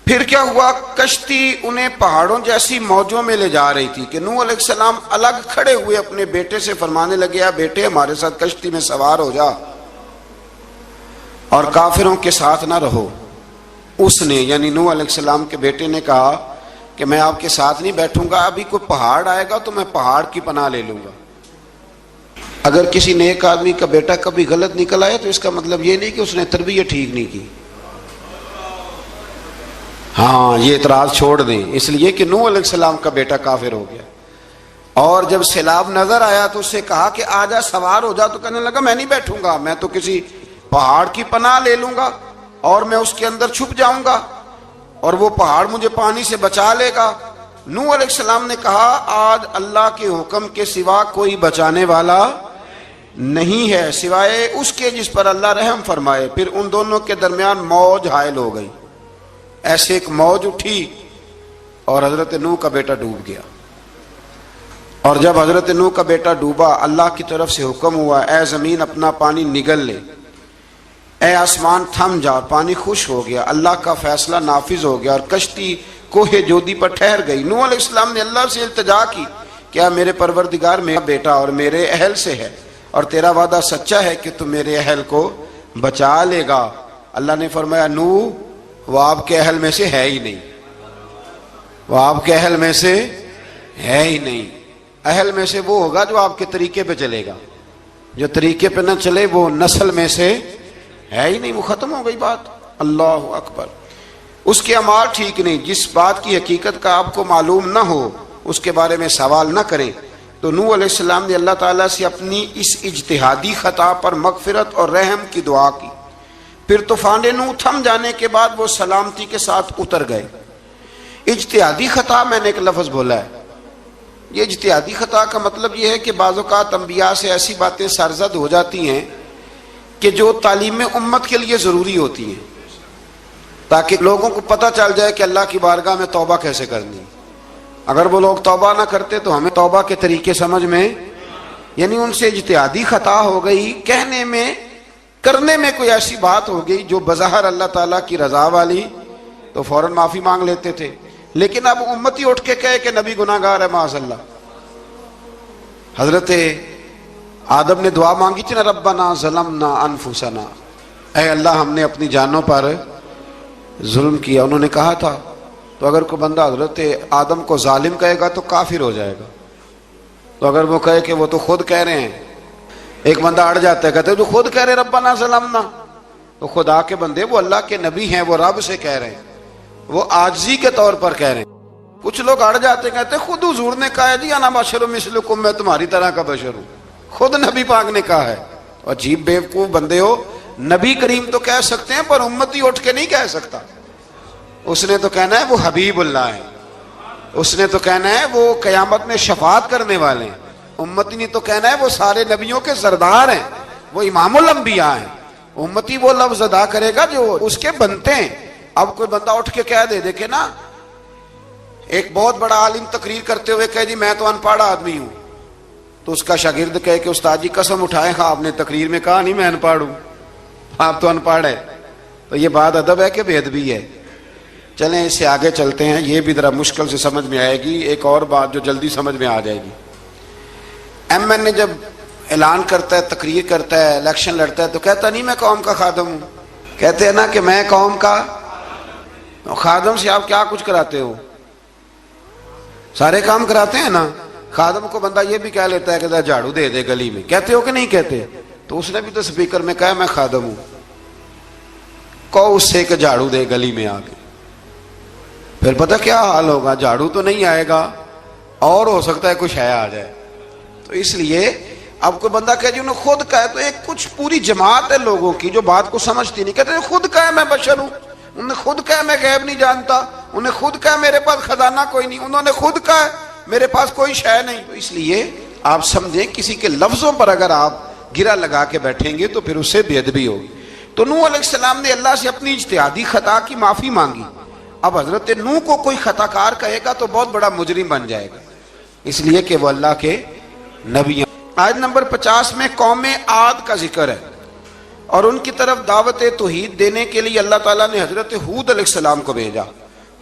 پھر کیا ہوا؟ کشتی انہیں پہاڑوں جیسی موجوں میں لے جا رہی تھی کہ نوح علیہ السلام الگ کھڑے ہوئے اپنے بیٹے سے فرمانے لگے اے بیٹے ہمارے ساتھ کشتی میں سوار ہو جا اور کافروں کے ساتھ نہ رہو۔ اس نے یعنی نوح علیہ السلام کے بیٹے نے کہا کہ میں آپ کے ساتھ نہیں بیٹھوں گا، ابھی کوئی پہاڑ آئے گا تو میں پہاڑ کی پناہ لے لوں گا۔ اگر کسی نیک آدمی کا بیٹا کبھی غلط نکل آئے تو اس کا مطلب یہ نہیں کہ اس نے تربیت ٹھیک نہیں کی، ہاں یہ اعتراض چھوڑ دیں، اس لیے کہ نوح علیہ السلام کا بیٹا کافر ہو گیا، اور جب سیلاب نظر آیا تو اس سے کہا کہ آجا سوار ہو جا، تو کہنے لگا میں نہیں بیٹھوں گا، میں تو کسی پہاڑ کی پناہ لے لوں گا اور میں اس کے اندر چھپ جاؤں گا اور وہ پہاڑ مجھے پانی سے بچا لے گا۔ نوح علیہ السلام نے کہا آج اللہ کے حکم کے سوا کوئی بچانے والا نہیں ہے سوائے اس کے جس پر اللہ رحم فرمائے۔ پھر ان دونوں کے درمیان موج حائل ہو گئی، ایسے ایک موج اٹھی اور حضرت نوح کا بیٹا ڈوب گیا۔ اور جب حضرت نوح کا بیٹا ڈوبا اللہ کی طرف سے حکم ہوا اے زمین اپنا پانی نگل لے، اے آسمان تھم جا، پانی خوش ہو گیا، اللہ کا فیصلہ نافذ ہو گیا اور کشتی کوہ جودی پر ٹھہر گئی۔ نوح علیہ السلام نے اللہ سے التجا کی کیا میرے پروردگار میرا بیٹا اور میرے اہل سے ہے اور تیرا وعدہ سچا ہے کہ تو میرے اہل کو بچا لے گا۔ اللہ نے فرمایا نوح وہ آپ کے اہل میں سے ہے ہی نہیں، وہ آپ کے اہل میں سے ہے ہی نہیں، اہل میں سے وہ ہوگا جو آپ کے طریقے پہ چلے گا، جو طریقے پہ نہ چلے وہ نسل میں سے ہے ہی نہیں، وہ ختم ہو گئی بات۔ اللہ اکبر۔ اس کے اعمال ٹھیک نہیں، جس بات کی حقیقت کا آپ کو معلوم نہ ہو اس کے بارے میں سوال نہ کریں۔ تو نوح علیہ السلام نے اللہ تعالیٰ سے اپنی اس اجتہادی خطا پر مغفرت اور رحم کی دعا کی۔ پھر طوفان نوح تھم جانے کے بعد وہ سلامتی کے ساتھ اتر گئے۔ اجتہادی خطا میں نے ایک لفظ بولا ہے، یہ اجتہادی خطا کا مطلب یہ ہے کہ بعض اوقات انبیاء سے ایسی باتیں سرزد ہو جاتی ہیں کہ جو تعلیم امت کے لیے ضروری ہوتی ہیں، تاکہ لوگوں کو پتہ چل جائے کہ اللہ کی بارگاہ میں توبہ کیسے کرنی۔ اگر وہ لوگ توبہ نہ کرتے تو ہمیں توبہ کے طریقے سمجھ میں، یعنی ان سے اجتہادی خطا ہو گئی، کہنے میں کرنے میں کوئی ایسی بات ہو گئی جو بظاہر اللہ تعالیٰ کی رضا والی، تو فوراً معافی مانگ لیتے تھے، لیکن اب امتی اٹھ کے کہے کہ نبی گناہ گار ہے معاذ اللہ، حضرت آدم نے دعا مانگی تھی نا، ربنا ظلمنا انفسنا، اے اللہ ہم نے اپنی جانوں پر ظلم کیا. انہوں نے کہا تھا تو اگر کوئی بندہ حضرت آدم کو ظالم کہے گا تو کافر ہو جائے گا. تو اگر وہ کہے کہ وہ تو خود کہہ رہے ہیں، ایک بندہ اڑ جاتا ہے، کہتے ہیں تو خود کہہ رہے ربنا ظلمنا، تو خدا کے بندے وہ اللہ کے نبی ہیں، وہ رب سے کہہ رہے ہیں، وہ عاجزی کے طور پر کہہ رہے ہیں. کچھ لوگ اڑ جاتے ہیں، کہتے ہیں خود حضور نے کہا ہے جی انا بشر مثلکم، میں تمہاری طرح کا بشر ہوں، خود نبی پاک نے کہا ہے. عجیب بیوقوف بندے ہو، نبی کریم تو کہہ سکتے ہیں پر امتی اٹھ کے نہیں کہہ سکتا. اس نے تو کہنا ہے وہ حبیب اللہ ہے، اس نے تو کہنا ہے وہ قیامت میں شفاعت کرنے والے ہیں. امتی نے تو کہنا ہے وہ سارے نبیوں کے سردار ہیں، وہ امام الانبیاء ہیں. امتی وہ لفظ ادا کرے گا جو اس کے بنتے ہیں. اب کوئی بندہ اٹھ کے کہہ دے، دیکھے نا ایک بہت بڑا عالم تقریر کرتے ہوئے کہے جی میں تو ان پڑھ آدمی ہوں، تو اس کا شاگرد کہے کہ استاد جی قسم اٹھائے ہاں آپ نے تقریر میں کہا نہیں میں ان پڑھ ہوں، آپ تو ان پڑھ ہے. تو یہ بات ادب ہے کہ بے ادبی ہے؟ چلیں اس سے آگے چلتے ہیں، یہ بھی ذرا مشکل سے سمجھ میں آئے گی. ایک اور بات جو جلدی سمجھ میں آ جائے گی، ایم این اے جب اعلان کرتا ہے، تقریر کرتا ہے، الیکشن لڑتا ہے تو کہتا نہیں میں قوم کا خادم ہوں، کہتے ہیں نا کہ میں قوم کا خادم. سے آپ کیا کچھ کراتے ہو؟ سارے کام کراتے ہیں نا. خادم کو بندہ یہ بھی کہہ لیتا ہے کہ جھاڑو دے دے گلی میں، کہتے ہو کہ نہیں کہتے؟ تو اس نے بھی تو سپیکر میں کہا میں خادم ہوں، کہو اس سے کہ جھاڑو دے گلی میں آ کے. پھر پتہ کیا حال ہوگا؟ جھاڑو تو نہیں آئے گا اور ہو سکتا ہے کچھ ہے آ جائے. تو اس لیے اب کوئی بندہ کہے جی انہوں نے خود کہا ہے، تو ایک کچھ پوری جماعت ہے لوگوں کی جو بات کو سمجھتی نہیں، کہتے ہیں خود کہا ہے میں بشر ہوں، انہوں نے خود کہا ہے میں غیب نہیں جانتا، انہوں نے خود کہا ہے میرے پاس خزانہ کوئی نہیں، انہوں نے خود کہا ہے میرے پاس کوئی شے نہیں. تو اس لیے آپ سمجھیں کسی کے لفظوں پر اگر آپ گرا لگا کے بیٹھیں گے تو پھر اس سے بے ادبی ہوگی. تو نوح علیہ السلام نے اللہ سے اپنی اجتہادی خطا کی معافی مانگی. اب حضرت نوح کو کوئی خطا کار کہے گا تو بہت بڑا مجرم بن جائے گا، اس لیے کہ وہ اللہ کے نبی ہیں. آیت نمبر 50 میں قوم عاد کا ذکر ہے اور ان کی طرف دعوت توحید دینے کے لیے اللہ تعالیٰ نے حضرت ہود علیہ السلام کو بھیجا.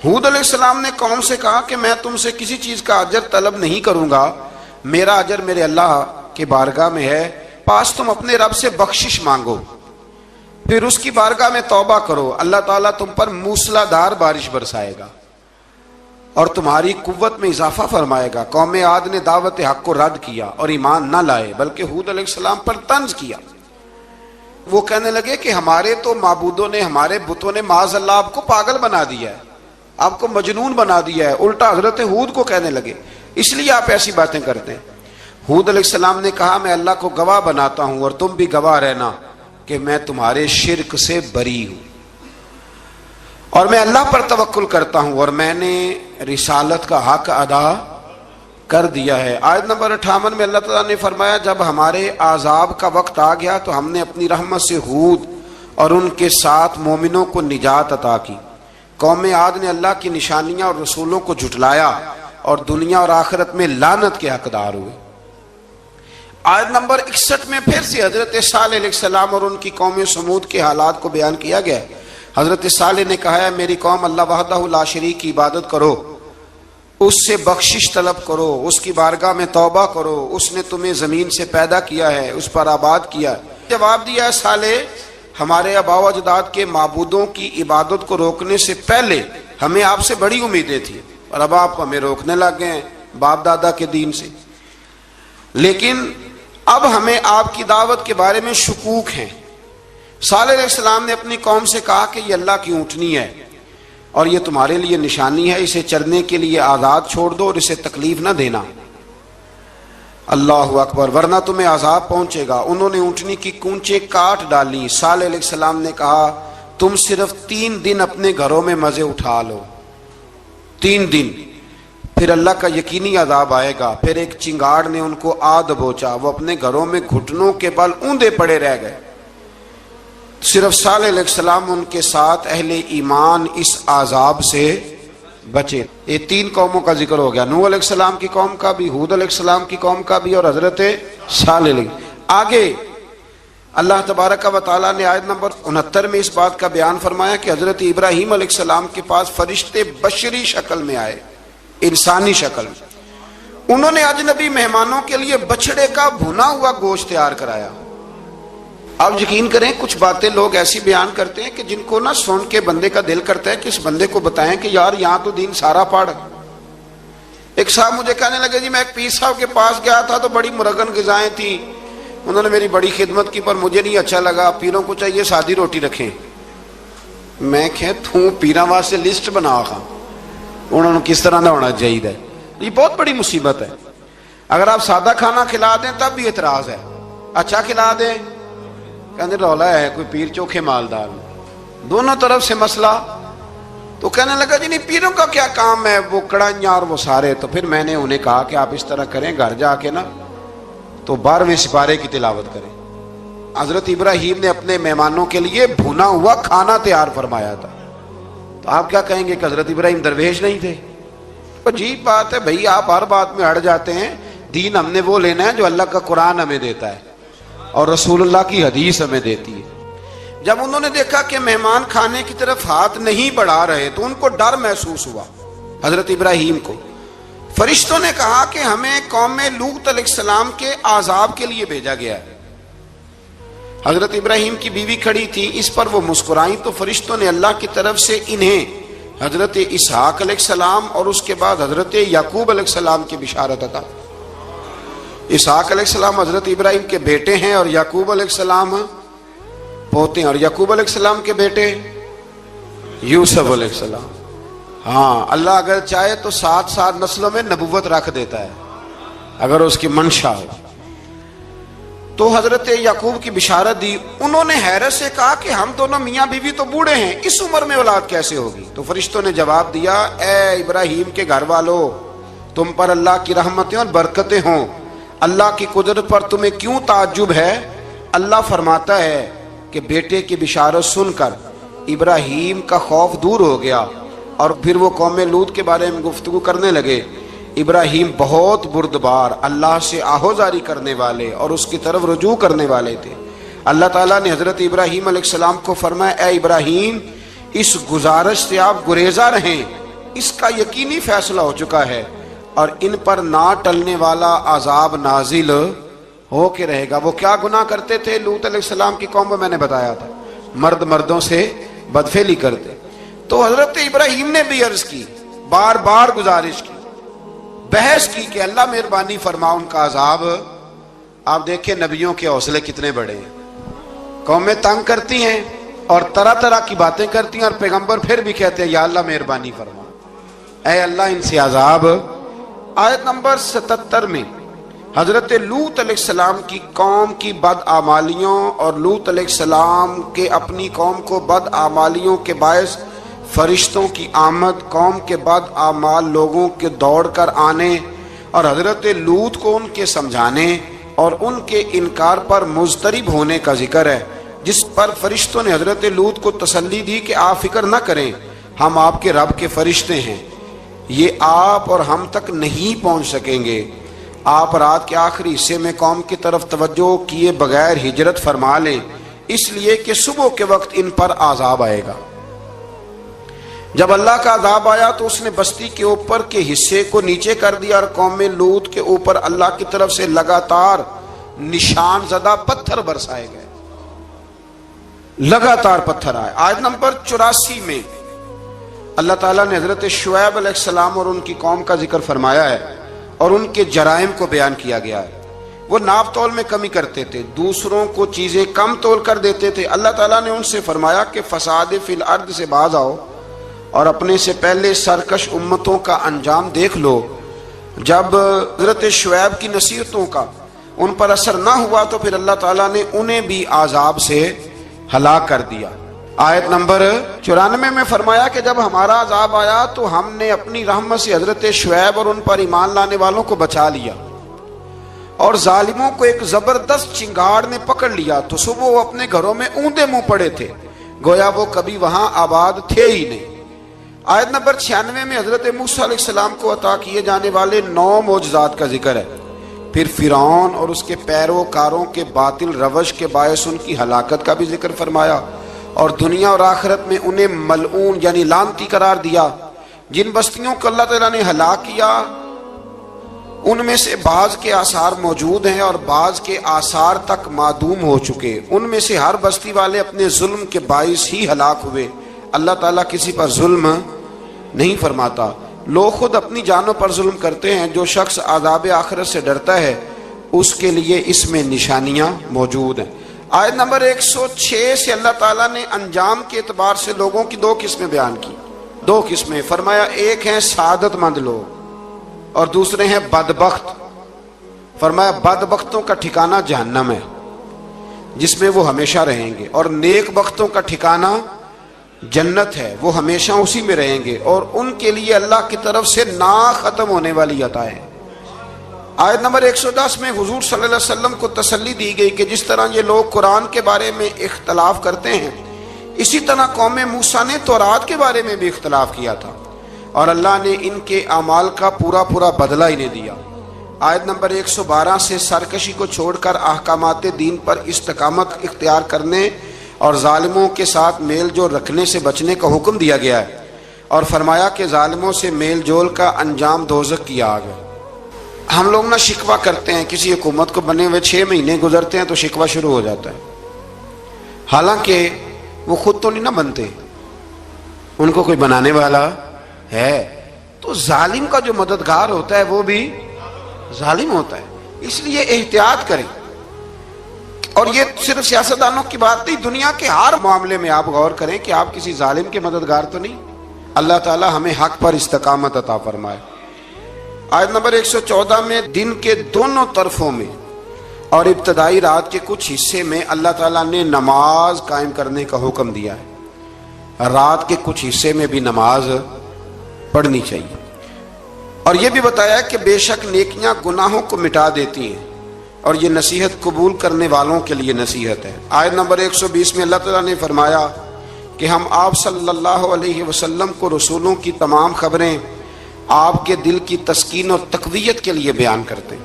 ہود علیہ السلام نے قوم سے کہا کہ میں تم سے کسی چیز کا اجر طلب نہیں کروں گا، میرا اجر میرے اللہ کی بارگاہ میں ہے، پاس تم اپنے رب سے بخشش مانگو، پھر اس کی بارگاہ میں توبہ کرو، اللہ تعالیٰ تم پر موسلا دار بارش برسائے گا اور تمہاری قوت میں اضافہ فرمائے گا. قوم عاد نے دعوت حق کو رد کیا اور ایمان نہ لائے بلکہ ہود علیہ السلام پر طنز کیا. وہ کہنے لگے کہ ہمارے تو معبودوں نے، ہمارے بتوں نے معاذ اللہ آپ کو پاگل بنا دیا ہے، آپ کو مجنون بنا دیا ہے. الٹا حضرت ہود کو کہنے لگے اس لیے آپ ایسی باتیں کرتے ہیں. ہود علیہ السلام نے کہا میں اللہ کو گواہ بناتا ہوں اور تم بھی گواہ رہنا کہ میں تمہارے شرک سے بری ہوں اور میں اللہ پر توکل کرتا ہوں اور میں نے رسالت کا حق ادا کر دیا ہے. آیت نمبر 58 میں اللہ تعالیٰ نے فرمایا جب ہمارے عذاب کا وقت آ گیا تو ہم نے اپنی رحمت سے ہود اور ان کے ساتھ مومنوں کو نجات عطا کی. قوم عاد نے اللہ کی نشانیاں اور رسولوں کو جھٹلایا اور دنیا اور آخرت میں لعنت کے حقدار ہوئے. آیت نمبر 61 میں پھر سے حضرت صالح علیہ السلام اور ان کی قوم سمود کے حالات کو بیان کیا گیا. حضرت صالح نے کہا ہے میری قوم اللہ وحدہ لا شریک کی عبادت کرو، اس سے بخشش طلب کرو، اس کی بارگاہ میں توبہ کرو، اس نے تمہیں زمین سے پیدا کیا ہے، اس پر آباد کیا ہے. جواب دیا ہے صالح ہمارے آباء و اجداد کے معبودوں کی عبادت کو روکنے سے پہلے ہمیں آپ سے بڑی امیدیں تھیں اور اب آپ ہمیں روکنے لگ گئے ہیں باپ دادا کے دین سے، لیکن اب ہمیں آپ کی دعوت کے بارے میں شکوک ہیں. صالح علیہ السلام نے اپنی قوم سے کہا کہ یہ اللہ کی اونٹنی ہے اور یہ تمہارے لیے نشانی ہے، اسے چرنے کے لیے آزاد چھوڑ دو اور اسے تکلیف نہ دینا. اللہ اکبر، ورنہ تمہیں عذاب پہنچے گا. انہوں نے اونٹنی کی کونچیں کاٹ ڈالی. صالح علیہ السلام نے کہا تم صرف 3 دن اپنے گھروں میں مزے اٹھا لو، 3 دن، پھر اللہ کا یقینی عذاب آئے گا. پھر ایک چنگاڑ نے ان کو آ دبوچا، وہ اپنے گھروں میں گھٹنوں کے بل اوندے پڑے رہ گئے. صرف صالح علیہ السلام ان کے ساتھ اہل ایمان اس عذاب سے بچے. یہ 3 قوموں کا ذکر ہو گیا، نوح علیہ السلام کی قوم کا بھی، ہود علیہ السلام کی قوم کا بھی اور حضرت صالح علیہ. آگے اللہ تبارک و تعالیٰ نے آیت نمبر 69 میں اس بات کا بیان فرمایا کہ حضرت ابراہیم علیہ السلام کے پاس فرشتے بشری شکل میں آئے، انسانی شکل میں. انہوں نے اجنبی مہمانوں کے لیے بچڑے کا بھنا ہوا گوشت تیار کرایا۔ آپ یقین کریں کچھ باتیں لوگ ایسی بیان کرتے ہیں کہ جن کو نہ سن کے بندے کا دل کرتا ہے کہ اس بندے کو بتائیں کہ یار یہاں تو دین سارا پڑھ۔ ایک صاحب مجھے کہنے لگے جی میں ایک پیر صاحب کے پاس گیا تھا تو بڑی مرغن غذائیں تھیں، انہوں نے میری بڑی خدمت کی پر مجھے نہیں اچھا لگا، پیروں کو چاہیے سادی روٹی رکھیں۔ میں کہ تو پیراں واسطے لسٹ بنا خواہ انہوں نے کس طرح نہ ہونا چاہیے۔ یہ بہت بڑی مصیبت ہے۔ اگر آپ سادہ کھانا کھلا دیں تب بھی اعتراض ہے، اچھا کھلا دیں کہنے رولا ہے کوئی پیر چوکھے مالدار، دونوں طرف سے مسئلہ۔ تو کہنے لگا جی نہیں پیروں کا کیا کام ہے، وہ کڑائیاں اور وہ سارے۔ تو پھر میں نے انہیں کہا کہ آپ اس طرح کریں، گھر جا کے نا تو 12ویں سپارے کی تلاوت کریں۔ حضرت ابراہیم نے اپنے مہمانوں کے لیے بھونا ہوا کھانا تیار فرمایا تھا۔ تو آپ کیا کہیں گے کہ حضرت ابراہیم درویش نہیں تھے؟ عجیب بات ہے بھائی، آپ ہر بات میں اڑ جاتے ہیں۔ دین ہم نے وہ لینا ہے جو اللہ کا قرآن ہمیں دیتا ہے اور رسول اللہ کی حدیث ہمیں دیتی ہے۔ جب انہوں نے دیکھا کہ مہمان کھانے کی طرف ہاتھ نہیں بڑھا رہے تو ان کو ڈر محسوس ہوا۔ حضرت ابراہیم کو فرشتوں نے کہا کہ ہمیں قوم لوط علیہ السلام کے عذاب کے لیے بھیجا گیا ہے۔ حضرت ابراہیم کی بیوی کھڑی تھی، اس پر وہ مسکرائیں تو فرشتوں نے اللہ کی طرف سے انہیں حضرت اسحاق علیہ السلام اور اس کے بعد حضرت یعقوب علیہ السلام کی بشارت عطا۔ اسحاق علیہ السلام حضرت ابراہیم کے بیٹے ہیں اور یعقوب علیہ السلام پوتے ہیں، اور یعقوب علیہ السلام کے بیٹے یوسف علیہ السلام۔ ہاں اللہ اگر چاہے تو 7 نسلوں میں نبوت رکھ دیتا ہے اگر اس کی منشا ہو۔ تو حضرت یعقوب کی بشارت دی۔ انہوں نے حیرت سے کہا کہ ہم دونوں میاں بیوی تو بوڑھے ہیں، اس عمر میں اولاد کیسے ہوگی؟ تو فرشتوں نے جواب دیا اے ابراہیم کے گھر والو، تم پر اللہ کی رحمتیں اور برکتیں ہوں، اللہ کی قدرت پر تمہیں کیوں تعجب ہے؟ اللہ فرماتا ہے کہ بیٹے کی بشارت سن کر ابراہیم کا خوف دور ہو گیا اور پھر وہ قوم لوط کے بارے میں گفتگو کرنے لگے۔ ابراہیم بہت بردبار، اللہ سے آہوزاری کرنے والے اور اس کی طرف رجوع کرنے والے تھے۔ اللہ تعالیٰ نے حضرت ابراہیم علیہ السلام کو فرمایا اے ابراہیم اس گزارش سے آپ گریزہ رہیں، اس کا یقینی فیصلہ ہو چکا ہے اور ان پر نہ ٹلنے والا عذاب نازل ہو کے رہے گا۔ وہ کیا گناہ کرتے تھے؟ لوط علیہ السلام کی قوم میں نے بتایا تھا، مرد مردوں سے بدفعلی کرتے۔ تو حضرت ابراہیم نے بھی عرض کی، بار بار گزارش کی، بحث کی کہ اللہ مہربانی فرما ان کا عذاب۔ آپ دیکھیں نبیوں کے حوصلے کتنے بڑے ہیں، قومیں تنگ کرتی ہیں اور طرح طرح کی باتیں کرتی ہیں اور پیغمبر پھر بھی کہتے ہیں یا اللہ مہربانی فرما، اے اللہ ان سے عذاب۔ آیت نمبر 77 میں حضرت لوط علیہ السلام کی قوم کی بدعمالیوں اور لوط علیہ السلام کے اپنی قوم کو بدعمالیوں کے باعث فرشتوں کی آمد، قوم کے بدعمال لوگوں کے دوڑ کر آنے اور حضرت لوط کو ان کے سمجھانے اور ان کے انکار پر مضطرب ہونے کا ذکر ہے، جس پر فرشتوں نے حضرت لوط کو تسلی دی کہ آپ فکر نہ کریں، ہم آپ کے رب کے فرشتے ہیں، یہ آپ اور ہم تک نہیں پہنچ سکیں گے۔ آپ رات کے آخری حصے میں قوم کی طرف توجہ کیے بغیر ہجرت فرما لیں، اس لیے کہ صبح کے وقت ان پر عذاب آئے گا۔ جب اللہ کا عذاب آیا تو اس نے بستی کے اوپر کے حصے کو نیچے کر دیا اور قوم لوط کے اوپر اللہ کی طرف سے لگاتار نشان زدہ پتھر برسائے گئے، لگاتار پتھر آئے۔ آیت نمبر 84 میں اللہ تعالیٰ نے حضرت شعیب علیہ السلام اور ان کی قوم کا ذکر فرمایا ہے اور ان کے جرائم کو بیان کیا گیا ہے۔ وہ ناپ تول میں کمی کرتے تھے، دوسروں کو چیزیں کم تول کر دیتے تھے۔ اللہ تعالیٰ نے ان سے فرمایا کہ فساد فی الارض سے باز آؤ اور اپنے سے پہلے سرکش امتوں کا انجام دیکھ لو۔ جب حضرت شعیب کی نصیحتوں کا ان پر اثر نہ ہوا تو پھر اللہ تعالیٰ نے انہیں بھی عذاب سے ہلاک کر دیا۔ آیت نمبر 94 میں فرمایا کہ جب ہمارا عذاب آیا تو ہم نے اپنی رحمت سے حضرت شعیب اور ان پر ایمان لانے والوں کو بچا لیا اور ظالموں کو ایک زبردست چنگاڑ نے پکڑ لیا تو صبح وہ اپنے گھروں میں اوندے منہ پڑے تھے، گویا وہ کبھی وہاں آباد تھے ہی نہیں۔ آیت نمبر 96 میں حضرت موسیٰ علیہ السلام کو عطا کیے جانے والے 9 معجزات کا ذکر ہے۔ پھر فرعون اور اس کے پیروکاروں کے باطل روش کے باعث ان کی ہلاکت کا بھی ذکر فرمایا اور دنیا اور آخرت میں انہیں ملعون یعنی لعنتی قرار دیا۔ جن بستیوں کو اللہ تعالیٰ نے ہلاک کیا ان میں سے بعض کے آثار موجود ہیں اور بعض کے آثار تک معدوم ہو چکے۔ ان میں سے ہر بستی والے اپنے ظلم کے باعث ہی ہلاک ہوئے۔ اللہ تعالیٰ کسی پر ظلم نہیں فرماتا، لوگ خود اپنی جانوں پر ظلم کرتے ہیں۔ جو شخص عذاب آخرت سے ڈرتا ہے اس کے لیے اس میں نشانیاں موجود ہیں۔ آیت نمبر 106 سے اللہ تعالیٰ نے انجام کے اعتبار سے لوگوں کی دو قسمیں بیان کی، دو قسمیں فرمایا، ایک ہیں سعادت مند لوگ اور دوسرے ہیں بدبخت۔ فرمایا بدبختوں کا ٹھکانہ جہنم ہے جس میں وہ ہمیشہ رہیں گے، اور نیک بختوں کا ٹھکانہ جنت ہے، وہ ہمیشہ اسی میں رہیں گے، اور ان کے لیے اللہ کی طرف سے نا ختم ہونے والی عطائیں۔ آیت نمبر 110 میں حضور صلی اللہ علیہ وسلم کو تسلی دی گئی کہ جس طرح یہ لوگ قرآن کے بارے میں اختلاف کرتے ہیں، اسی طرح قوم موسیٰ نے تورات کے بارے میں بھی اختلاف کیا تھا، اور اللہ نے ان کے اعمال کا پورا بدلہ انہیں دیا۔ آیت نمبر 112 سے سرکشی کو چھوڑ کر احکامات دین پر استقامت اختیار کرنے اور ظالموں کے ساتھ میل جول رکھنے سے بچنے کا حکم دیا گیا ہے، اور فرمایا کہ ظالموں سے میل جول کا انجام دوزخ کی آگ ہے۔ ہم لوگ نہ شکوہ کرتے ہیں، کسی حکومت کو بنے ہوئے 6 مہینے گزرتے ہیں تو شکوہ شروع ہو جاتا ہے، حالانکہ وہ خود تو نہیں نہ بنتے، ان کو کوئی بنانے والا ہے۔ تو ظالم کا جو مددگار ہوتا ہے وہ بھی ظالم ہوتا ہے، اس لیے احتیاط کریں۔ اور یہ صرف سیاستدانوں کی بات نہیں، دنیا کے ہر معاملے میں آپ غور کریں کہ آپ کسی ظالم کے مددگار تو نہیں۔ اللہ تعالی ہمیں حق پر استقامت عطا فرمائے۔ آیت نمبر 114 میں دن کے دونوں طرفوں میں اور ابتدائی رات کے کچھ حصے میں اللہ تعالیٰ نے نماز قائم کرنے کا حکم دیا ہے، رات کے کچھ حصے میں بھی نماز پڑھنی چاہیے، اور یہ بھی بتایا کہ بے شک نیکیاں گناہوں کو مٹا دیتی ہیں، اور یہ نصیحت قبول کرنے والوں کے لیے نصیحت ہے۔ آیت نمبر 120 میں اللہ تعالیٰ نے فرمایا کہ ہم آپ صلی اللہ علیہ وسلم کو رسولوں کی تمام خبریں آپ کے دل کی تسکین اور تقویت کے لیے بیان کرتے ہیں،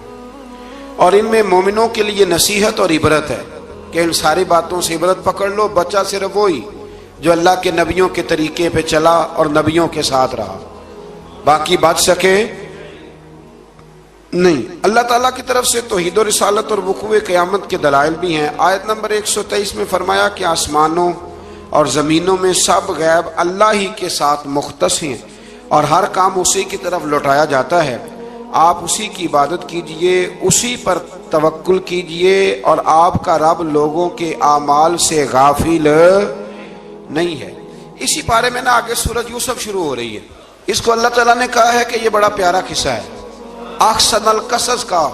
اور ان میں مومنوں کے لیے نصیحت اور عبرت ہے کہ ان ساری باتوں سے عبرت پکڑ لو۔ بچہ صرف وہی جو اللہ کے نبیوں کے طریقے پہ چلا اور نبیوں کے ساتھ رہا، باقی بچ سکے نہیں۔ اللہ تعالیٰ کی طرف سے توحید و رسالت اور وقوع قیامت کے دلائل بھی ہیں۔ آیت نمبر 123 میں فرمایا کہ آسمانوں اور زمینوں میں سب غیب اللہ ہی کے ساتھ مختص ہیں، اور ہر کام اسی کی طرف لوٹایا جاتا ہے۔ آپ اسی کی عبادت کیجئے، اسی پر توکل کیجئے، اور آپ کا رب لوگوں کے اعمال سے غافل نہیں ہے۔ اسی بارے میں نا آگے سورۃ یوسف شروع ہو رہی ہے، اس کو اللہ تعالیٰ نے کہا ہے کہ یہ بڑا پیارا قصہ ہے، احسن القصص کا،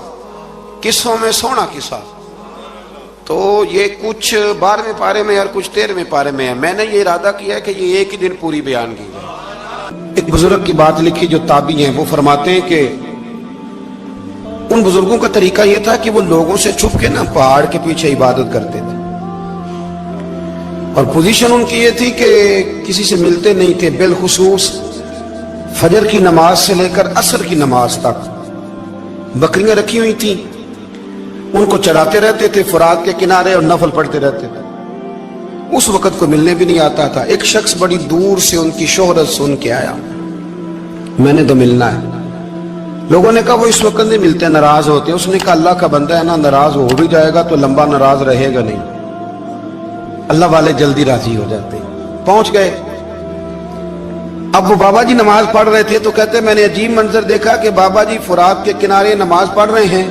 قصوں میں سونا قصہ۔ تو یہ کچھ 12ویں پارے میں اور کچھ 13ویں پارے میں ہے۔ میں نے یہ ارادہ کیا ہے کہ یہ ایک ہی دن پوری بیان کی جائے۔ ایک بزرگ کی بات لکھی جو تابعی ہیں، وہ فرماتے ہیں کہ ان بزرگوں کا طریقہ یہ تھا کہ وہ لوگوں سے چھپ کے نا پہاڑ کے پیچھے عبادت کرتے تھے، اور پوزیشن ان کی یہ تھی کہ کسی سے ملتے نہیں تھے، بالخصوص فجر کی نماز سے لے کر عصر کی نماز تک بکریاں رکھی ہوئی تھیں، ان کو چراتے رہتے تھے فرات کے کنارے اور نفل پڑھتے رہتے تھے۔ اس وقت کو ملنے بھی نہیں آتا تھا۔ ایک شخص بڑی دور سے ان کی شہرت سن کے آیا، میں نے تو ملنا ہے۔ لوگوں نے کہا وہ اس وقت نہیں ملتے، ناراض ہوتے ہیں۔ اس نے کہا اللہ کا بندہ ہے نا، ناراض ہو بھی جائے گا تو لمبا ناراض رہے گا نہیں، اللہ والے جلدی راضی ہو جاتے ہیں۔ پہنچ گئے۔ اب وہ بابا جی نماز پڑھ رہے تھے تو کہتے میں نے عجیب منظر دیکھا کہ بابا جی فرات کے کنارے نماز پڑھ رہے ہیں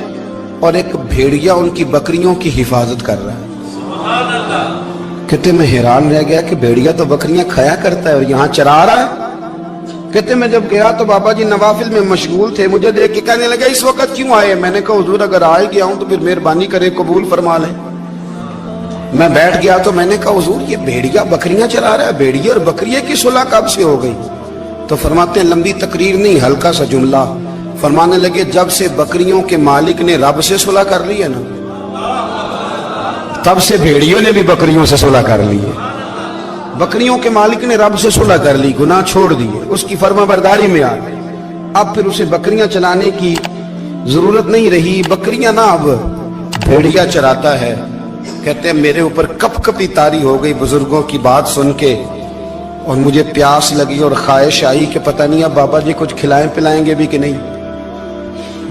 اور ایک بھیڑیا ان کی بکریوں کی حفاظت کر رہا ہے۔ کہتے میں حیران رہ گیا کہ بھیڑیا تو بکریاں کھایا کرتا ہے اور یہاں چرا رہا ہے۔ کہتے میں جب گیا تو بابا جی نوافل میں مشغول تھے، مجھے دیکھ کے کہنے لگا اس وقت کیوں آئے؟ میں نے کہا حضور اگر آئے گیا ہوں تو پھر مہربانی کرے قبول فرما لیں۔ میں بیٹھ گیا تو میں نے کہا حضور یہ بھیڑیا بکریاں چلا رہا ہے، بھیڑیا اور بکریے کی صلح کب سے ہو گئی؟ تو فرماتے ہیں لمبی تقریر نہیں، ہلکا سا جملہ۔ فرمانے لگے جب سے بکریوں کے مالک نے رب سے صلح کر لی ہے نا، تب سے بھیڑیوں نے بھی بکریوں سے صلح کر لی ہے۔ بکریوں کے مالک نے رب سے صلح کر لی، گناہ چھوڑ دیے، اس کی فرما برداری میں آ گئے۔ اب پھر اسے بکریاں چلانے کی ضرورت نہیں رہی، بکریاں نہ اب بھیڑیا چراتا ہے۔ کہتے ہیں میرے اوپر کپ کپی طاری ہو گئی بزرگوں کی بات سن کے، اور مجھے پیاس لگی اور خواہش آئی کہ پتہ نہیں اب بابا جی کچھ کھلائیں پلائیں گے بھی کہ نہیں۔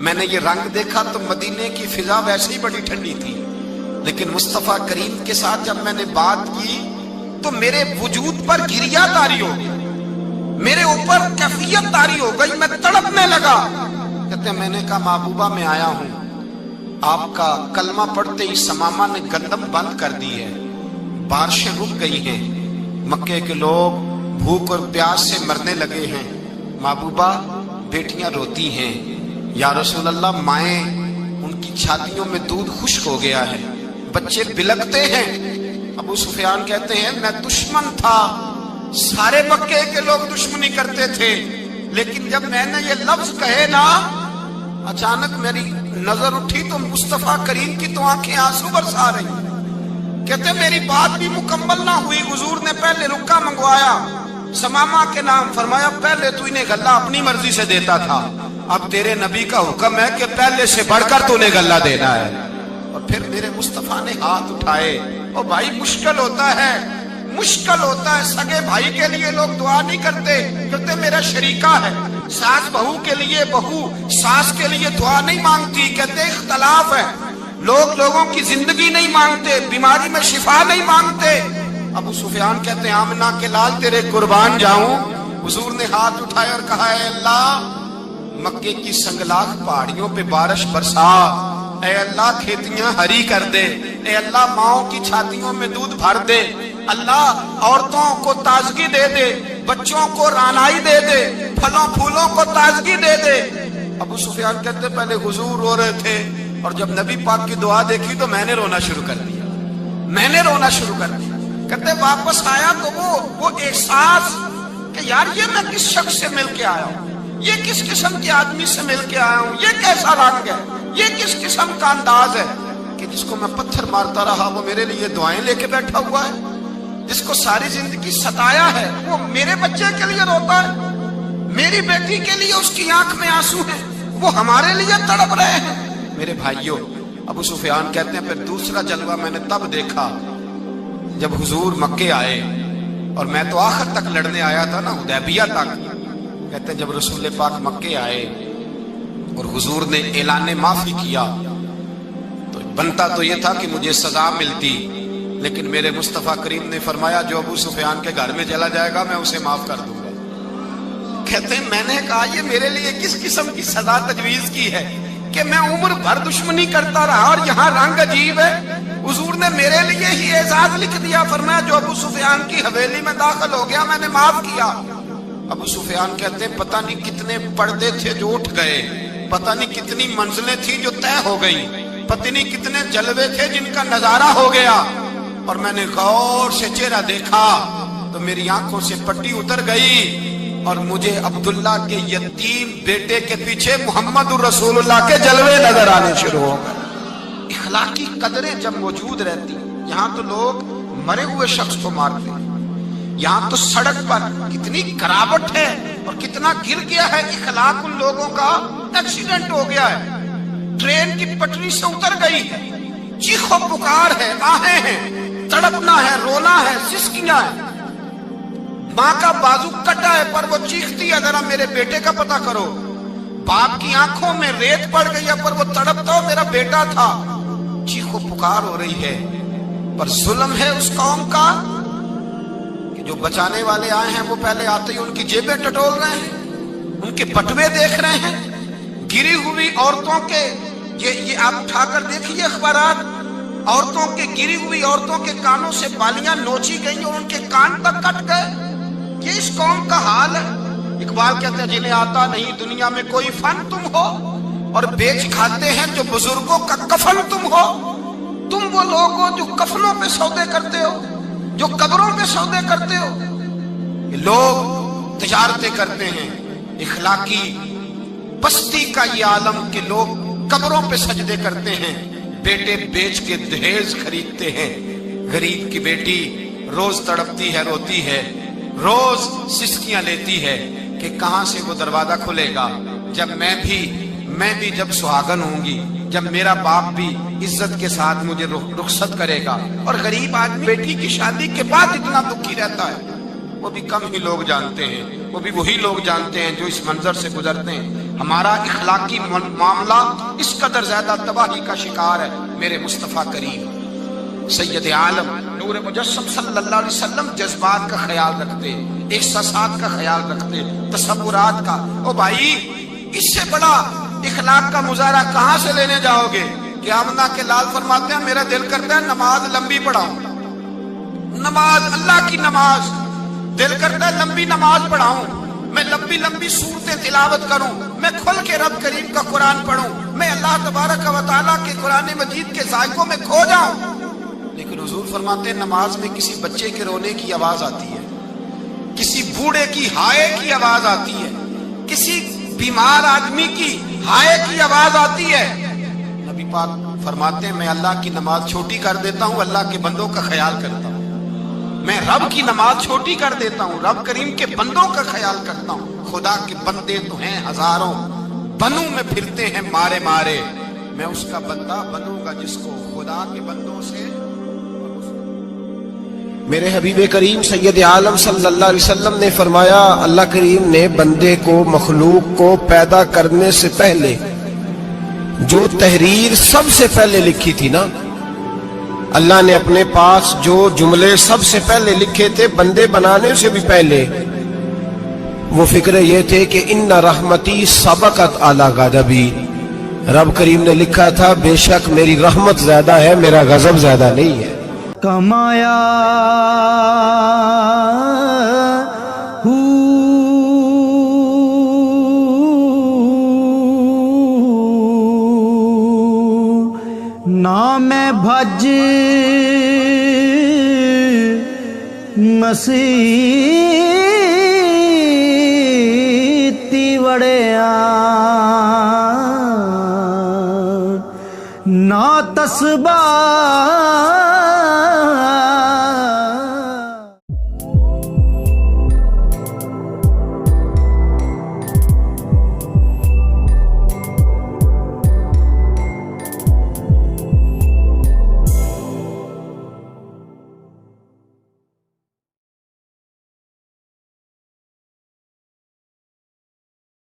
میں نے یہ رنگ دیکھا تو مدینے کی فضا ویسے ہی بڑی ٹھنڈی تھی، لیکن مصطفیٰ کریم کے ساتھ جب میں نے بات کی تو میرے وجود پر گریہ طاری ہو گئی، میرے اوپر کیفیت طاری ہو گئی، میں تڑپنے لگا۔ کہتے ہیں میں نے کہا محبوبہ میں آیا ہوں، آپ کا کلمہ پڑھتے ہی سمامہ نے گندم بند کر دی ہے، بارشیں رک گئی ہیں، مکے کے لوگ بھوک اور پیاس سے مرنے لگے ہیں، محبوبہ بیٹیاں روتی ہیں، یا رسول اللہ مائیں ان کی چھاتیوں میں دودھ خشک ہو گیا ہے، بچے بلکتے ہیں۔ ابو سفیان کہتے ہیں میں دشمن تھا، سارے مکے کے لوگ دشمنی کرتے تھے، لیکن جب میں نے یہ لفظ کہے نا، اچانک میری نظر اٹھی تو مصطفیٰ کریم کی تو آنکھیں آنسو برسا رہی۔ کہتے میری بات بھی مکمل نہ ہوئی، حضور نے پہلے رکا منگوایا، سمامہ کے نام فرمایا پہلے تو انہیں غلہ اپنی مرضی سے دیتا تھا، اب تیرے نبی کا حکم ہے کہ پہلے سے بڑھ کر تو انہیں غلہ دینا ہے۔ اور پھر میرے مصطفیٰ نے ہاتھ اٹھائے۔ اور بھائی مشکل ہوتا ہے، مشکل ہوتا ہے، سگے بھائی کے لیے لوگ دعا نہیں کرتے، کہتے میرا شریکہ ہے، ساس بہو کے لیے بہو ساس کے لیے دعا نہیں مانگتی، کہتے اختلاف ہے، لوگ لوگوں کی زندگی نہیں مانگتے، بیماری میں شفا نہیں مانگتے۔ ابو سفیان کہتے ہیں آمنہ کے لال تیرے قربان جاؤں۔ حضور نے ہاتھ اٹھائے اور کہا اے اللہ مکے کی سنگلاخ پہاڑیوں پہ بارش برسا، اے اللہ کھیتیاں ہری کر دے، اے اللہ ماؤں کی چھاتیوں میں دودھ بھر دے، اللہ عورتوں کو تازگی دے دے، بچوں کو رانائی دے دے، پھلوں پھولوں کو تازگی دے دے۔ ابو سفیان کہتے پہلے حضور رو رہے تھے، اور جب نبی پاک کی دعا دیکھی تو میں نے رونا شروع کر دیا، میں نے رونا شروع کر دیا۔ کہتے واپس آیا تو وہ احساس کہ یار یہ میں کس شخص سے مل کے آیا ہوں، یہ کس قسم کے آدمی سے مل کے آیا ہوں، یہ کیسا رنگ ہے، یہ کس قسم کا انداز ہے کہ جس کو میں پتھر مارتا رہا وہ میرے لیے دعائیں لے کے بیٹھا ہوا ہے، جس کو ساری زندگی ستایا ہے وہ میرے بچے کے لیے روتا ہے، میری بیٹی کے لیے اس کی آنکھ میں آنسو ہیں، وہ ہمارے لیے تڑپ رہے ہیں۔ میرے بھائیوں، ابو سفیان کہتے ہیں پھر دوسرا جلوہ میں نے تب دیکھا جب حضور مکے آئے، اور میں تو آخر تک لڑنے آیا تھا نا، حدیبیہ تک۔ کہتے ہیں جب رسول پاک مکے آئے اور حضور نے اعلان معافی کیا تو بنتا تو یہ تھا کہ مجھے سزا ملتی، لیکن میرے مصطفیٰ کریم نے فرمایا جو ابو سفیان کے گھر میں چلا جائے گا میں اسے معاف کر دوں گا۔ کہتے ہیں میں نے کہا یہ میرے لیے کس قسم کی سزا تجویز کی ہے کہ میں عمر بھر دشمنی کرتا رہا اور یہاں رنگ عجیب ہے۔ حضور نے میرے لیے ہی اعزاز لکھ دیا، فرمایا جو ابو سفیان کی حویلی میں داخل ہو گیا میں نے معاف کیا۔ ابو سفیان کہتے ہیں پتہ نہیں کتنے پردے تھے جو اٹھ گئے، پتہ نہیں کتنی منزلیں تھی جو طے ہو گئی، پتہ نہیں کتنے جلوے تھے جن کا نظارہ ہو گیا، اور میں نے غور سے چہرہ دیکھا تو میری آنکھوں سے پٹی اتر گئی، اور مجھے عبداللہ کے یتیم بیٹے کے پیچھے محمد الرسول اللہ کے جلوے نظر آنے شروع ہو گئے۔ اخلاقی قدریں جب موجود رہتی، یہاں تو لوگ مرے ہوئے شخص کو مارتے ہیں، یہاں تو سڑک پر کتنی کراوٹ ہے اور کتنا گر گیا ہے، اخلاق ان لوگوں کا ایکسیڈنٹ ہو گیا ہے، ٹرین کی پٹری سے اتر گئی ہے، چیخ و پکار ہے، آہیں ہیں، تڑپنا ہے، رونا ہے، سسکیاں ہیں، ماں کا بازو کٹا ہے پر وہ چیختی ہے ذرا میرے بیٹے کا پتہ کرو، باپ کی آنکھوں میں ریت پڑ گئی ہے پر وہ تڑپتا ہو میرا بیٹا تھا، چیخ و پکار ہو رہی ہے۔ پر ظلم ہے اس قوم کا کہ جو بچانے والے آئے ہیں وہ پہلے آتے ہی ان کی جیبیں ٹٹول رہے ہیں، ان کے بٹوے دیکھ رہے ہیں، گری ہوئی عورتوں کے، یہ آپ اٹھا کر دیکھیے اخبارات، عورتوں کے گری ہوئی عورتوں کے کانوں سے بالیاں نوچی گئی اور ان کے کان تک کٹ گئے۔ یہ اس قوم کا حال ہے۔ اقبال کہتے ہیں جنہیں آتا نہیں دنیا میں کوئی فن تم ہو، اور بیچ کھاتے ہیں جو بزرگوں کا کفن تم ہو۔ تم وہ لوگ ہو جو کفنوں پہ سودے کرتے ہو، جو قبروں پہ سودے کرتے ہو۔ یہ لوگ تجارتیں کرتے ہیں، اخلاقی پستی کا یہ عالم کہ لوگ قبروں پہ سجدے کرتے ہیں، بیٹے بیچ کے دہیز خریدتے ہیں۔ غریب کی بیٹی روز تڑپتی ہے، روتی ہے، روز سسکیاں لیتی ہے کہ کہاں سے وہ دروازہ کھلے گا جب میں بھی جب سہاگن ہوں گی، جب میرا باپ بھی عزت کے ساتھ مجھے رخصت کرے گا۔ اور غریب آدمی بیٹی کی شادی کے بعد اتنا دکھی رہتا ہے، وہ بھی کم ہی لوگ جانتے ہیں، وہ بھی وہی لوگ جانتے ہیں جو اس منظر سے گزرتے ہیں۔ ہمارا اخلاقی معاملہ اس قدر زیادہ تباہی کا شکار ہے. میرے مصطفیٰ کریم سید عالم نور مجسم صلی اللہ علیہ وسلم جذبات کا خیال رکھتے، احساسات کا خیال رکھتے، تصورات کا. او بھائی، اس سے بڑا اخلاق کا مظاہرہ کہاں سے لینے جاؤ گے؟ کہ آمنہ کے لال فرماتے ہیں میرا دل کرتا ہے نماز لمبی پڑھاؤں، نماز اللہ کی نماز، دل کرتا ہے لمبی نماز پڑھاؤں، میں لمبی لمبی صورتیں تلاوت کروں، میں کھل کے رب کریم کا قرآن پڑھوں، میں اللہ تبارک و تعالیٰ کے قرآن مجید کے ذائقوں میں کھو جاؤں. لیکن حضور فرماتے ہیں نماز میں کسی بچے کے رونے کی آواز آتی ہے، کسی بوڑھے کی ہائے کی آواز آتی ہے، کسی بیمار آدمی کی ہائے کی آواز آتی ہے. نبی پاک فرماتے ہیں میں اللہ کی نماز چھوٹی کر دیتا ہوں، اللہ کے بندوں کا خیال کرتا ہوں. میں رب کی نماز چھوٹی کر دیتا ہوں، رب کریم کے بندوں کا خیال کرتا ہوں. خدا کے بندے تو ہیں ہزاروں، بنوں میں پھرتے ہیں مارے مارے، میں اس کا بندہ بنوں گا جس کو خدا کے بندوں سے. میرے حبیب کریم سید عالم صلی اللہ علیہ وسلم نے فرمایا اللہ کریم نے بندے کو، مخلوق کو پیدا کرنے سے پہلے جو تحریر سب سے پہلے لکھی تھی نا، اللہ نے اپنے پاس جو جملے سب سے پہلے لکھے تھے بندے بنانے سے بھی پہلے، وہ فکرے یہ تھے کہ ان رحمتی سبقت اعلی غضبی. رب کریم نے لکھا تھا بے شک میری رحمت زیادہ ہے، میرا غضب زیادہ نہیں ہے. کمایا نام بھج مسیتی وڑیا نا تسبا